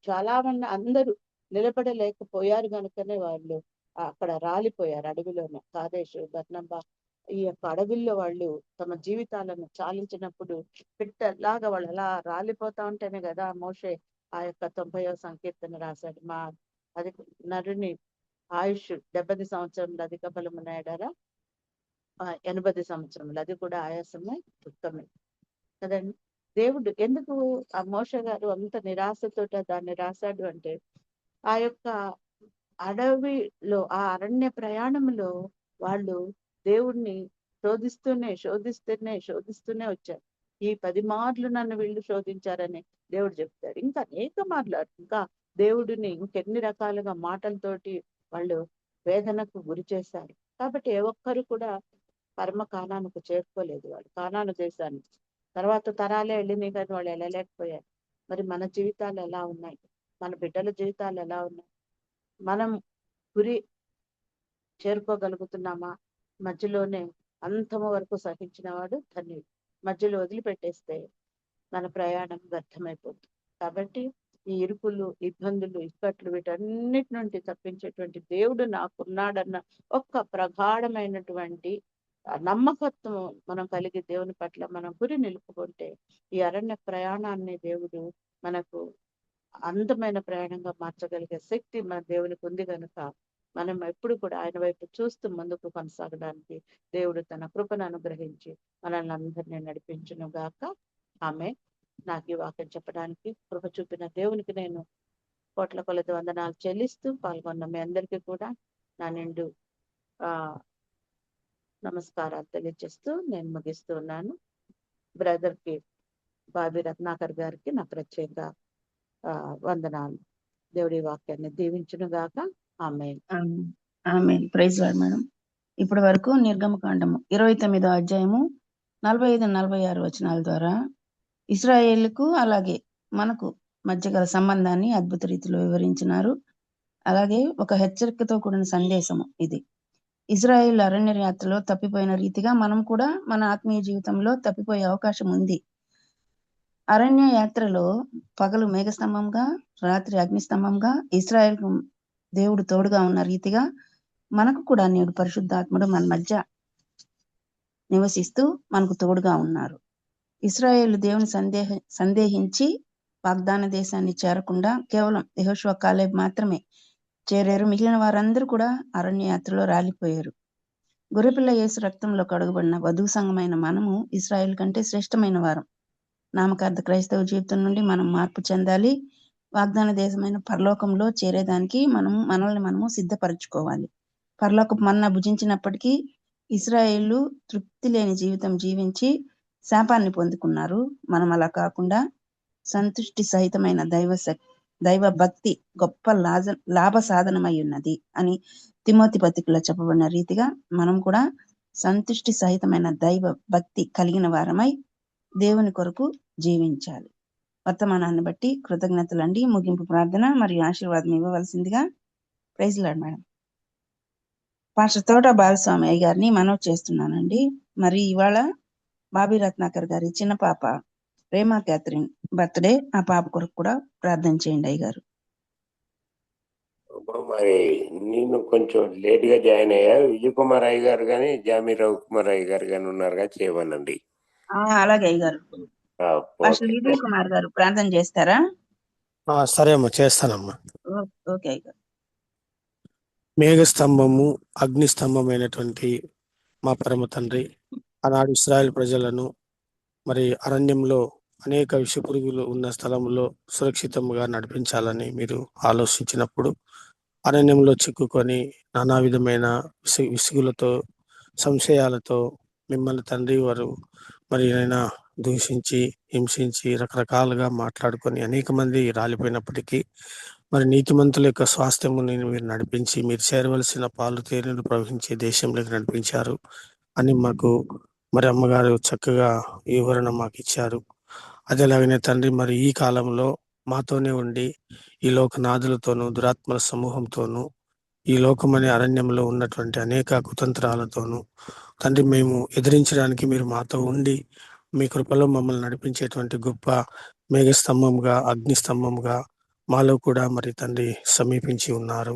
అందరూ నిలబడలేకపోయారు కనుకనే వాళ్ళు అక్కడ రాలిపోయారు. అడవిలోనే కాదేశు, బర్నబా ఈ యొక్క అడవిల్లో వాళ్ళు తమ జీవితాలను చాలించినప్పుడు పిట్టలాగా వాళ్ళు అలా రాలిపోతా ఉంటేనే కదా మోషే ఆ యొక్క 90వ సంకీర్తన రాశాడు. అది నరుని ఆయుష్ 70 సంవత్సరములు అధిక బలము నాయడారా 80 సంవత్సరములు, అది కూడా ఆయాసమే ఉత్తమే కదండి. దేవుడు ఎందుకు ఆ మోషే గారు అంత నిరాశతో దాన్ని రాశాడు అంటే, ఆ యొక్క అడవిలో ఆ అరణ్య ప్రయాణంలో వాళ్ళు దేవుణ్ణి శోధిస్తూనే వచ్చారు. ఈ 10 మార్లు నన్ను వీళ్ళు శోధించారని దేవుడు చెప్తాడు. ఇంకా అనేక మార్లు ఇంకా దేవుడిని ఇంకెన్ని రకాలుగా మాటలతోటి వాళ్ళు వేదనకు గురి చేశారు. కాబట్టి ఏ ఒక్కరు కూడా పరమ కానానుకు చేరుకోలేదు. వాళ్ళు కానాను దేశాన్ని తర్వాత తరాలే వెళ్ళినాయి కానీ వాళ్ళు వెళ్ళలేకపోయారు. మరి మన జీవితాలు ఎలా ఉన్నాయి, మన బిడ్డల జీవితాలు ఎలా ఉన్నాయి, మనం గురి చేరుకోగలుగుతున్నామా? మధ్యలోనే అంతము వరకు సహించిన వాడు ధన్యుడు. మధ్యలో వదిలిపెట్టేస్తే మన ప్రయాణం వ్యర్థమైపోతుంది. కాబట్టి ఈ ఇరుకులు, ఇబ్బందులు, ఇక్కట్లు వీటన్నిటి నుండి తప్పించేటువంటి దేవుడు నాకున్నాడన్న ఒక్క ప్రగాఢమైనటువంటి నమ్మకత్వం మనం కలిగి దేవుని పట్ల మనం గురి నిలుపుకుంటే ఈ అరణ్య ప్రయాణాన్ని దేవుడు మనకు అందమైన ప్రయాణంగా మార్చగలిగే శక్తి మన దేవునికి ఉంది కనుక మనం ఎప్పుడు కూడా ఆయన వైపు చూస్తూ ముందుకు కొనసాగడానికి దేవుడు తన కృపను అనుగ్రహించి మనల్ని అందరినీ నడిపించును గాక. ఆమె. నాకు ఈ వాక్యం చెప్పడానికి కృప చూపిన దేవునికి నేను కోట్ల కొలది వందనాలు చెల్లిస్తూ పాల్గొన్న మీ అందరికీ కూడా నా నిండు నమస్కారాలు తెలియజేస్తూ నేను ముగిస్తూ ఉన్నాను. బ్రదర్ కి బాబీ రత్నాకర్ గారికి నా ప్రత్యేక వందనాలు. దేవుడి వాక్యాన్ని దీవించును గాక. ఆమేన్. ఆమేన్. Praise lord madam. ఇప్పటి వరకు నిర్గమకాండము 29వ అధ్యాయము 45-46 వచనాల ద్వారా ఇశ్రాయేలుకు అలాగే మనకు మధ్య గల సంబంధాన్ని అద్భుత రీతిలో వివరించినారు. అలాగే ఒక హెచ్చరికతో కూడిన సందేశము ఇది. ఇజ్రాయేల్ అరణ్య యాత్రలో తప్పిపోయిన రీతిగా మనం కూడా మన ఆత్మీయ జీవితంలో తప్పిపోయే అవకాశం ఉంది. అరణ్య యాత్రలో పగలు మేఘస్తంభంగా, రాత్రి అగ్నిస్తంభంగా ఇశ్రాయేలుకు దేవుడు తోడుగా ఉన్న రీతిగా మనకు కూడా నేడు పరిశుద్ధాత్ముడు మన మధ్య నివసిస్తూ మనకు తోడుగా ఉన్నారు. ఇశ్రాయేలు దేవుని సందేహించి వాగ్దాన దేశాన్ని చేరకుండా కేవలం యెహోషువ కాలేబ్ మాత్రమే చేరారు. మిగిలిన వారందరూ కూడా అరణ్య యాత్రలో రాలిపోయారు. గొర్రెపిల్ల యేసు రక్తంలో కడుగబడిన వధువు సంఘమైన మనము ఇశ్రాయేల్ కంటే శ్రేష్టమైన వారం. నామకార్థ క్రైస్తవ జీవితం నుండి మనం మార్పు చెందాలి. వాగ్దాన దేశమైన పరలోకంలో చేరేదానికి మనల్ని మనము సిద్ధపరచుకోవాలి. పరలోకపు మన్నా భుజించినప్పటికీ ఇశ్రాయేలు తృప్తి లేని జీవితం జీవించి శాపాన్ని పొందుకున్నారు. మనం అలా కాకుండా సంతుష్టి సహితమైన దైవ భక్తి గొప్ప లాభ సాధనమై ఉన్నది అని తిమోతి పత్రికలో చెప్పబడిన రీతిగా మనం కూడా సంతుష్టి సహితమైన దైవ భక్తి కలిగిన వారమై దేవుని కొరకు జీవించాలి. వర్తమానాన్ని బట్టి కృతజ్ఞతలండి. ముగింపు ప్రార్థన మరియు ఆశీర్వాదం ఇవ్వవలసిందిగా ప్రైజ్ లార్డ్ మేడం. పాస్టర్ తోట బాలస్వామి గారిని మనవి చేస్తున్నానండి. మరి ఇవాళ బాబీ రత్నాకర్ గారి చిన్న పాప రేమా క్యాథరిన్ బర్త్డే. ఆ పాప కొరకు కూడా ప్రార్థన చేయండి అయ్యగారు. మరి నేను కొంచెం లేట్ గా జాయిన్ అయ్యా. విజయ్ కుమార్ అయ్య గారు కానీ జామీ రవికుమార్ అయ్య గారు కానీ ఉన్నారుగా, చేయమనండి. అలాగే అయ్యగారు. పాస్టర్ విజయ్ కుమార్ గారు ప్రార్థన చేస్తారా? సరే అమ్మా, చేస్తానమ్మా. ఓకే అయ్యగారు. మేఘస్తంభము, అగ్నిస్తంభమైనటువంటి మా పరమ తండ్రి, ఆనాడు ఇశ్రాయేల్ ప్రజలను మరి అరణ్యంలో అనేక విషపురుగులు ఉన్న స్థలంలో సురక్షితంగా నడిపించాలని మీరు ఆలోచించినప్పుడు అరణ్యంలో చిక్కుకొని నానా విధమైన విసుగులతో సంశయాలతో మిమ్మల్ని తండ్రి వారు మరి అయినా దూషించి హింసించి రకరకాలుగా మాట్లాడుకొని అనేక మంది రాలిపోయినప్పటికీ మరి నీతిమంతుల యొక్క స్వాస్థ్యముని మీరు నడిపించి మీరు చేరవలసిన పాలు తేనెలు ప్రవహించే దేశంలోకి నడిపించారు అని మాకు మరి అమ్మగారు చక్కగా వివరణ మాకు ఇచ్చారు. అదేలాగనే తండ్రి మరి ఈ కాలంలో మాతోనే ఉండి ఈ లోకనాథులతోనూ దురాత్మల సమూహంతోనూ ఈ లోకమనే అరణ్యంలో ఉన్నటువంటి అనేక కుతంత్రాలతోనూ తండ్రి మేము ఎదిరించడానికి మీరు మాతో ఉండి మీ కృపలో మమ్మల్ని నడిపించేటువంటి గొప్ప మేఘస్తంభంగా అగ్నిస్తంభంగా మాలో కూడా మరి తండ్రి సమీపించి ఉన్నారు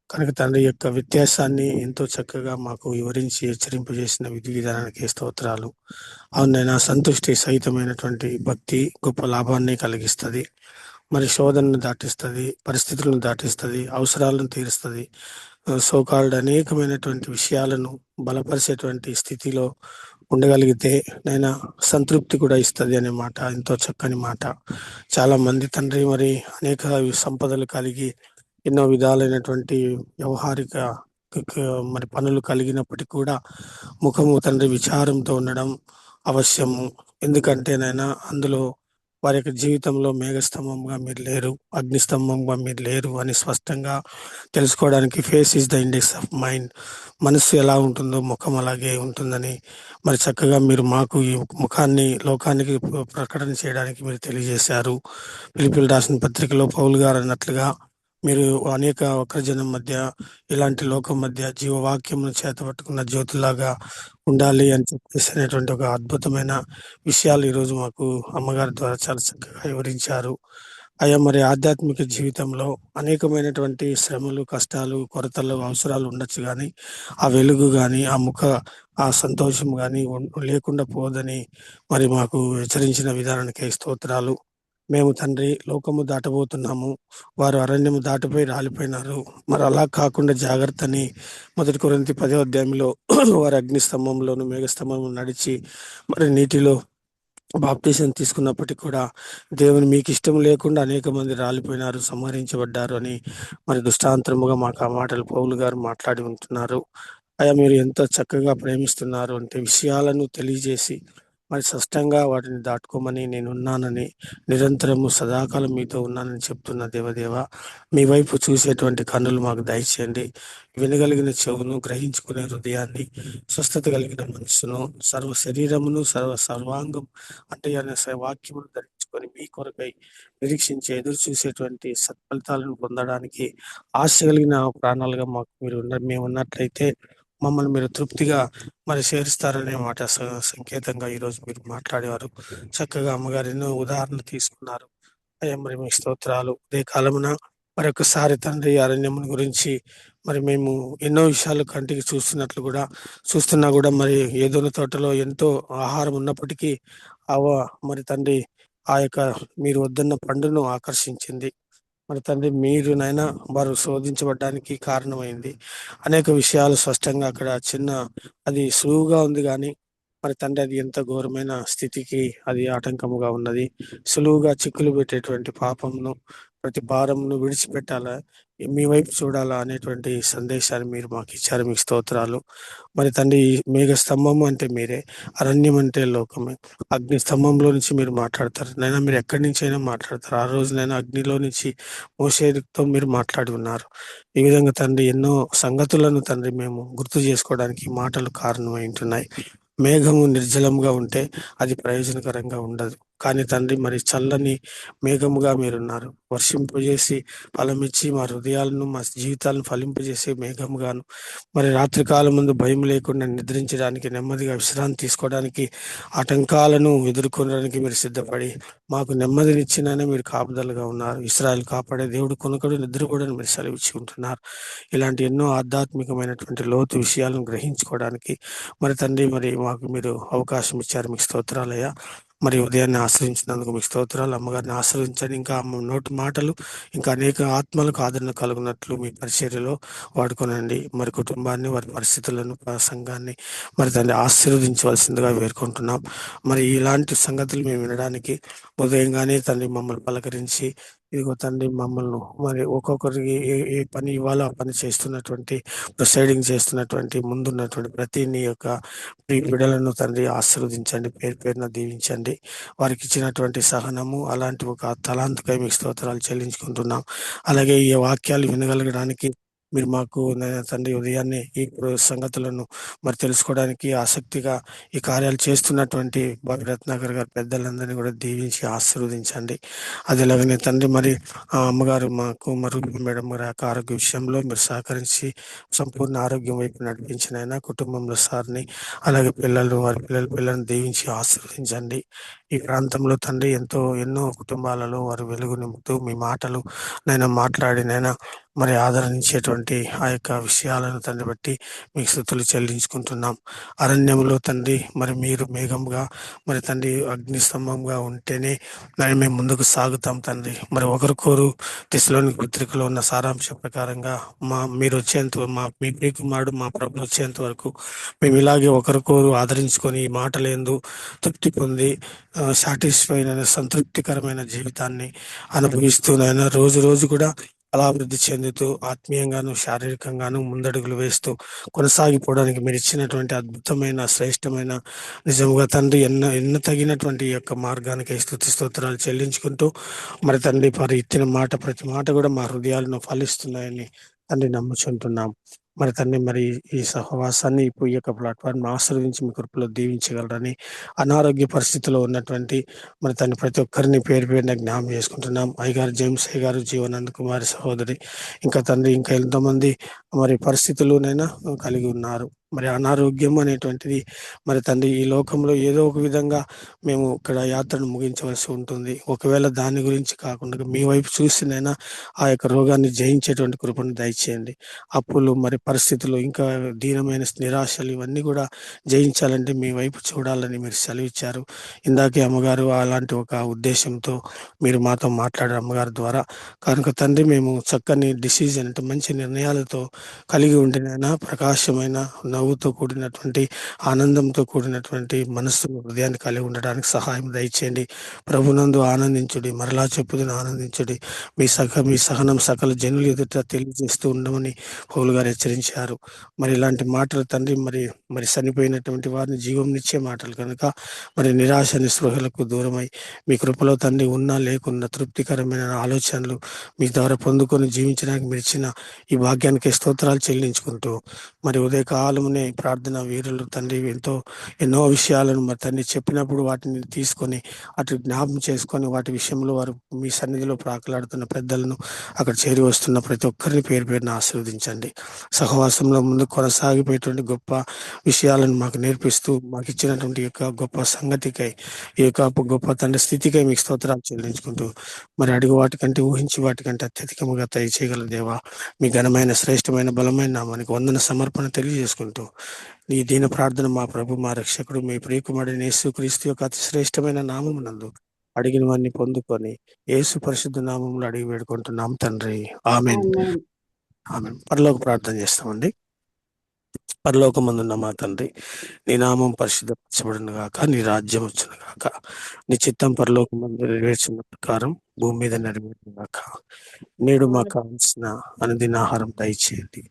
కనుక తండ్రి యొక్క వ్యత్యాసాన్ని ఎంతో చక్కగా మాకు వివరించి హెచ్చరింపజేసిన విధి విధానానికి స్తోత్రాలు. అవునైనా సంతుష్టి సహితమైనటువంటి భక్తి గొప్ప లాభాన్ని కలిగిస్తుంది. మరి శోధనను దాటిస్తుంది, పరిస్థితులను దాటిస్తుంది, అవసరాలను తీరుస్తుంది. సోకాల్డ్ అనేకమైనటువంటి విషయాలను బలపరిచేటువంటి స్థితిలో ఉండగలిగితే నైనా సంతృప్తి కూడా ఇస్తుంది అనే మాట ఎంతో చక్కని మాట. చాలా మంది తండ్రి మరి అనేక సంపదలు కలిగి ఎన్నో విధాలైనటువంటి వ్యవహారిక మరి పనులు కలిగినప్పటికీ కూడా ముఖము తండ్రి విచారంతో ఉండడం అవశ్యము. ఎందుకంటేనైనా అందులో వారి యొక్క జీవితంలో మేఘస్తంభంగా మీరు లేరు, అగ్నిస్తంభంగా మీరు లేరు అని స్పష్టంగా తెలుసుకోవడానికి face is the index of mind, మనస్సు ఎలా ఉంటుందో ముఖం అలాగే ఉంటుందని మరి చక్కగా మీరు మాకు ఈ ముఖాన్ని లోకానికి ప్రకటన చేయడానికి మీరు తెలియజేశారు. ఫిలిప్పీయులకు రాసిన పత్రికలో పౌలు గారు అన్నట్లుగా మీరు అనేక వక్రజనం మధ్య ఇలాంటి లోకం మధ్య జీవవాక్యమును చేతపట్టుకున్న జ్యోతిలాగా ఉండాలి అని చెప్పేసినటువంటి ఒక అద్భుతమైన విషయాలు ఈరోజు మాకు అమ్మగారి ద్వారా చాలా చక్కగా వివరించారు. అయ్యా మరి ఆధ్యాత్మిక జీవితంలో అనేకమైనటువంటి శ్రమలు, కష్టాలు, కొరతలు, అవసరాలు ఉండొచ్చు కానీ ఆ వెలుగు కానీ ఆ సంతోషం కానీ లేకుండా పోదని మరి మాకు హెచ్చరించిన విధానానికి స్తోత్రాలు. మేము తండ్రి లోకము దాటబోతున్నాము, వారు అరణ్యము దాటిపోయి రాలిపోయినారు. మరి అలా కాకుండా జాగ్రత్తని 1 కొరింథీ 10వ అధ్యాయంలో వారు అగ్నిస్తంభంలోను మేఘస్తంభంలో నడిచి మరి నీటిలో బాప్టిజం తీసుకున్నప్పటికీ కూడా దేవుని మీకు ఇష్టం లేకుండా అనేక మంది రాలిపోయినారు, సంహరించబడ్డారు అని మరి దృష్టాంతరముగా మాకు ఆ మాటలు పౌలు గారు మాట్లాడి ఉంటున్నారు. అయ్యా మీరు ఎంత చక్కగా ప్రేమిస్తున్నారు అంటే విషయాలను తెలియజేసి మరి స్పష్టంగా వాటిని దాటుకోమని నేనున్నానని నిరంతరము సదాకాలం మీతో ఉన్నానని చెప్తున్న దేవదేవ, మీ వైపు చూసేటువంటి కన్నులు మాకు దయచేయండి. వినగలిగిన చెవును, గ్రహించుకునే హృదయాన్ని, స్వస్థత కలిగిన మనస్సును, సర్వ శరీరమును, సర్వాంగం అంటే వాక్యమును ధరించుకొని మీ కొరకై నిరీక్షించి ఎదురు చూసేటువంటి సత్ఫలితాలను పొందడానికి ఆశ కలిగిన ప్రాణాలుగా మేము ఉన్నట్లయితే మమ్మల్ని మీరు తృప్తిగా మరి చేరుస్తారనే మాట సంకేతంగా ఈరోజు మీరు మాట్లాడేవారు. చక్కగా అమ్మగారు ఎన్నో ఉదాహరణలు తీసుకున్నారు. అయ్యా మరి మీ స్తోత్రాలు. అదే కాలమున మరొకసారి తండ్రి అరణ్యముని గురించి మరి మేము ఎన్నో విషయాలు కంటికి చూస్తున్నా కూడా మరి ఏదోని తోటలో ఎంతో ఆహారం ఉన్నప్పటికీ మరి తండ్రి ఆ యొక్క మీరు వద్దన్న పండును ఆకర్షించింది. మరి తండ్రి మీరునైనా వారు శోధించబడ్డానికి కారణమైంది. అనేక విషయాలు స్పష్టంగా అక్కడ అది సులువుగా ఉంది కానీ మరి తండ్రి అది ఎంత ఘోరమైన స్థితికి అది ఆటంకముగా ఉన్నది. సులువుగా చిక్కులు పెట్టేటువంటి పాపమును, ప్రతి భారమును విడిచిపెట్టాలా, మీ వైపు చూడాలా అనేటువంటి సందేశాన్ని మీరు మాకు ఇచ్చారు. మీకు స్తోత్రాలు. మరి తండ్రి మేఘ స్తంభము అంటే మీరే, అరణ్యం అంటే లోకమే, అగ్ని స్తంభంలో నుంచి మీరు మాట్లాడతారు. నైనా మీరు ఎక్కడి నుంచి అయినా మాట్లాడతారు. ఆ రోజునైనా అగ్నిలో నుంచి మోషేతో మీరు మాట్లాడి ఉన్నారు. ఈ విధంగా తండ్రి ఎన్నో సంగతులను తండ్రి మేము గుర్తు చేసుకోవడానికి మాటలు కారణమై ఉంటున్నాయి. మేఘము నిర్జలంగా ఉంటే అది ప్రయోజనకరంగా ఉండదు. కానీ తండ్రి మరి చల్లని మేఘముగా మీరున్నారు. వర్షింపజేసి ఫలమిచ్చి మా హృదయాలను, మా జీవితాలను ఫలింపజేసే మేఘముగాను, మరి రాత్రికాలం ముందు భయం లేకుండా నిద్రించడానికి, నెమ్మదిగా విశ్రాంతి తీసుకోవడానికి, ఆటంకాలను ఎదుర్కొనడానికి మీరు సిద్ధపడి మాకు నెమ్మదినిచ్చిననే మీరు కాపుదలుగా ఉన్నారు. ఇశ్రాయేలు కాపాడే దేవుడు కొనకడు నిద్ర కూడా మీరు సెలవిచ్చి ఉంటున్నారు. ఇలాంటి ఎన్నో ఆధ్యాత్మికమైనటువంటి లోతు విషయాలను గ్రహించుకోవడానికి మరి తండ్రి మరి మాకు మీరు అవకాశం ఇచ్చారు. మీకు స్తోత్రాలయ్యా. మరి ఉదయాన్ని ఆశ్రయించినందుకు మీకు స్తోత్రాలు. అమ్మగారిని ఆశ్రయించండి. ఇంకా అమ్మ నోటి మాటలు ఇంకా అనేక ఆత్మలకు ఆదరణ కలుగునట్లు మీ పరిచర్యలో వాడుకోనండి. మరి కుటుంబాన్ని, వారి పరిస్థితులను, సంఘాన్ని మరి దాన్ని ఆశీర్వదించవలసిందిగా వేడుకుంటున్నాం. మరి ఇలాంటి సంగతులు మేము వినడానికి ఉదయంగానే తండ్రి మమ్మల్ని పలకరించి, ఇదిగో తండ్రి మమ్మల్ని మరి ఒక్కొక్కరికి ఏ పని ఇవ్వాలో ఆ పని చేస్తున్నటువంటి, ప్రిసైడింగ్ చేస్తున్నటువంటి, ముందున్నటువంటి ప్రతి నీ యొక్క బిడ్డలను తండ్రి ఆశీర్వదించండి, పేరు పేరున దీవించండి. వారికి ఇచ్చినటువంటి సహనము అలాంటి ఒక తలాంతుకై మీకు స్తోత్రాలు చెల్లించుకుంటున్నాం. అలాగే ఈ వాక్యాలు వినగలగడానికి మీరు మాకు తండ్రి ఉదయాన్నే ఈ సంగతులను మరి తెలుసుకోవడానికి ఆసక్తిగా ఈ కార్యాలు చేస్తున్నటువంటి రత్నాకర్ గారు పెద్దలందరినీ కూడా దీవించి ఆశీర్వదించండి. అదేలాగానే తండ్రి మరి ఆ అమ్మగారు మాకు మరి మేడం గారి ఆరోగ్య విషయంలో మీరు సహకరించి సంపూర్ణ ఆరోగ్యం వైపు నడిపించిన ఆయన కుటుంబంలో సార్ని, అలాగే పిల్లలు, వారి పిల్లలను దీవించి ఆశీర్వదించండి. ఈ ప్రాంతంలో తండ్రి ఎన్నో కుటుంబాలలో వారు వెలుగు నింపుతూ మీ మాటలు నైనా మాట్లాడి నైనా మరి ఆదరించేటువంటి ఆ యొక్క విషయాలను తండ్రి బట్టి మీకు స్తుతులు చెల్లించుకుంటున్నాం. అరణ్యంలో తండ్రి మరి మీరు మేఘంగా మరి తండ్రి అగ్నిస్తంభంగా ఉంటేనే మరి మేము ముందుకు సాగుతాం తండ్రి. మరి ఒకరికొరు తెస్సలోనిక పత్రికలో ఉన్న సారాంశం ప్రకారంగా మీరు వచ్చేంత మీ ప్రియకుమారుడు మా ప్రభు వచ్చేంత వరకు మేము ఇలాగే ఒకరికొరు ఆదరించుకొని ఈ మాటలేందు తృప్తి పొంది సాటిస్ఫై అయిన సంతృప్తికరమైన జీవితాన్ని అనుభవిస్తూనైనా రోజు రోజు కూడా బలాభివృద్ధి చెందుతూ ఆత్మీయంగాను శారీరకంగాను ముందడుగులు వేస్తూ కొనసాగిపోవడానికి మీరు ఇచ్చినటువంటి అద్భుతమైన శ్రేష్టమైన నిజముగా తండ్రి ఎన్న తగినటువంటి యొక్క మార్గానికి స్తుతి స్తోత్రాలు చెల్లించుకుంటూ మరి తండ్రి ఇచ్చిన మాట ప్రతి మాట కూడా మా హృదయాలను ఫలిస్తున్నాయని తండ్రి నమ్ముచుంటున్నాం. మరి తండ్రి మరి ఈ సహవాసాన్ని ఇప్పుడు ఈ యొక్క ప్లాట్ఫామ్ ఆశ్రయించి మీ కృపలో దీవించగలరని, అనారోగ్య పరిస్థితిలో ఉన్నటువంటి మరి తండ్రి ప్రతి ఒక్కరిని పేరు పేరున జ్ఞాపం చేసుకుంటున్నాం. అయ్యగారు జేమ్స్ అయ్యగారు, జీవనానంద కుమారి సహోదరి, ఇంకా తండ్రి ఇంకా ఎంతోమంది మరి పరిస్థితుల్లోనైనా కలిగి ఉన్నారు. మరి అనారోగ్యం అనేటువంటిది మరి తండ్రి ఈ లోకంలో ఏదో ఒక విధంగా మేము ఇక్కడ యాత్రను ముగించవలసి ఉంటుంది. ఒకవేళ దాని గురించి కాకుండా మీ వైపు చూసినైనా ఆ యొక్క రోగాన్ని జయించేటువంటి కృపను దయచేయండి. అప్పులు మరి పరిస్థితులు ఇంకా దీనమైన నిరాశలు ఇవన్నీ కూడా జయించాలంటే మీ వైపు చూడాలని మీరు సెలవిచ్చారు. ఇందాకే అమ్మగారు అలాంటి ఒక ఉద్దేశంతో మీరు మాతో మాట్లాడారు అమ్మగారి ద్వారా. కనుక తండ్రి మేము చక్కని డిసిజన్ అంటే మంచి నిర్ణయాలతో కలిగి ఉండినైనా ప్రకాశమైన నవ్వుతో కూడినటువంటి ఆనందంతో కూడినటువంటి మనస్సును హృదయాన్ని కలిగి ఉండడానికి సహాయం దయచేయండి. ప్రభునందు ఆనందించుడి, మరలా చెప్పుదని ఆనందించుడి, మీ సహనం సకల జనులు ఎదుట తెలియజేస్తూ ఉండమని పౌలు గారు హెచ్చరించారు. మరి ఇలాంటి మాటలు తండ్రి మరి చనిపోయినటువంటి వారిని జీవంనిచ్చే మాటలు కనుక మరి నిరాశ నిస్పృహలకు దూరమై మీ కృపలో తండ్రి ఉన్నా లేకున్నా తృప్తికరమైన ఆలోచనలు మీ ద్వారా పొందుకొని జీవించడానికి మీరు ఇచ్చిన ఈ భాగ్యానికి స్తోత్రాలు చెల్లించుకుంటూ మరి ఉదయకాలమునే ప్రార్థన వీరులు తండ్రి ఎన్నో విషయాలను మరి తండ్రి చెప్పినప్పుడు వాటిని తీసుకొని అటు జ్ఞాపం చేసుకొని వాటి విషయంలో వారు మీ సన్నిధిలో ప్రాకులాడుతున్న పెద్దలను అక్కడ చేరి వస్తున్న ప్రతి ఒక్కరిని పేరు పేరున ఆశీర్వదించండి. సహవాసంలో ముందు కొనసాగిపోయేటువంటి గొప్ప విషయాలను మాకు నేర్పిస్తూ మాకు ఇచ్చినటువంటి యొక్క గొప్ప సంగతికై ఈ యొక్క గొప్ప తండ్రి స్థితికై మీకు స్తోత్రాలు చెల్లించుకుంటూ మరి అడుగు వాటికంటే ఊహించి వాటికంటే అత్యధికముగా దయచేయగల దేవా, మీ ఘనమైన శ్రేష్టమైన బలమైన నామానికి వందన సమర్పణ తెలియజేసుకుంటూ నీ దీన ప్రార్థన మా ప్రభు మా రక్షకుడు మీ ప్రియకుమారుడైన యేసుక్రీస్తు యొక్క అతి శ్రేష్టమైన నామమునందు అడిగినవన్నీ పొందుకొని యేసు పరిశుద్ధ నామములో అడిగి వేడుకుంటున్నాం తండ్రి. ఆమేన్. ఆమేన్. పరలోక ప్రార్థన చేస్తామండి. పరలోకమందున్న మా తండ్రి, నీ నామం పరిశుద్ధపరచబడును గాక, నీ రాజ్యం వచ్చును గాక, నీ చిత్తం పరలోకమందు నెరవేర్చిన ప్రకారం భూమి మీద నెరవేరును గాక. నేడు మాకు కావలసిన అనుదిన ఆహారం దయచేయండి.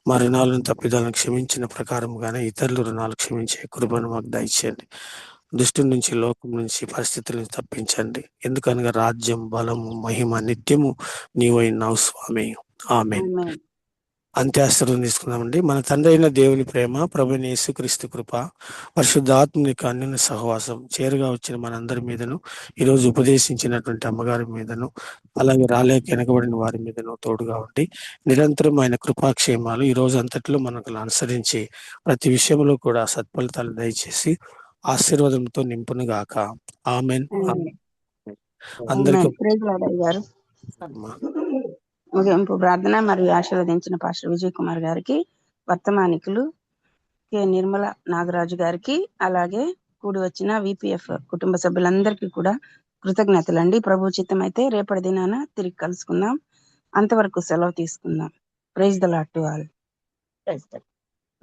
మా రుణాలను తప్పిదాలను క్షమించిన ప్రకారంగానే ఇతరుల రుణాలు క్షమించే కృపను మాకు దయచేయండి. దుష్టు నుంచి, లోకం నుంచి, పరిస్థితుల నుంచి తప్పించండి. ఎందుకనగా రాజ్యం, బలము, మహిమ నిత్యము నీవైనావు స్వామి. ఆమేన్. అంత్యాస్త్రం తీసుకుందామండి. మన తండ్రి అయిన దేవుని ప్రేమ, ప్రభువైన యేసుక్రీస్తు కృప, పరిశుద్ధాత్మ యొక్క అన్యోన్య సహవాసం చేరుగా వచ్చిన మనందరి మీదను, ఈరోజు ఉపదేశించినటువంటి అమ్మగారి మీదను, అలాగే రాలేక వెనకబడిన వారి మీదను తోడుగా ఉండి నిరంతరం ఆయన కృపాక్షేమాలు ఈ రోజు అంతట్లో మనకు అనుసరించి ప్రతి విషయంలో కూడా సత్ఫలితాలు దయచేసి ఆశీర్వాదంతో నింపును గాక. ఆమేన్. అందరికీ ముగింపు ప్రార్థన మరియు ఆశీర్వదించిన పాస్టర్ విజయ్ కుమార్ గారికి, వర్తమానికులు కె నిర్మల నాగరాజు గారికి, అలాగే కూడి వచ్చిన విపిఎఫ్ కుటుంబ సభ్యులందరికీ కూడా కృతజ్ఞతలండి. ప్రభు చిత్తం అయితే రేపటి దినాన తిరిగి కలుసుకుందాం. అంతవరకు సెలవు తీసుకుందాం. Praise the lord to all. Praise the lord.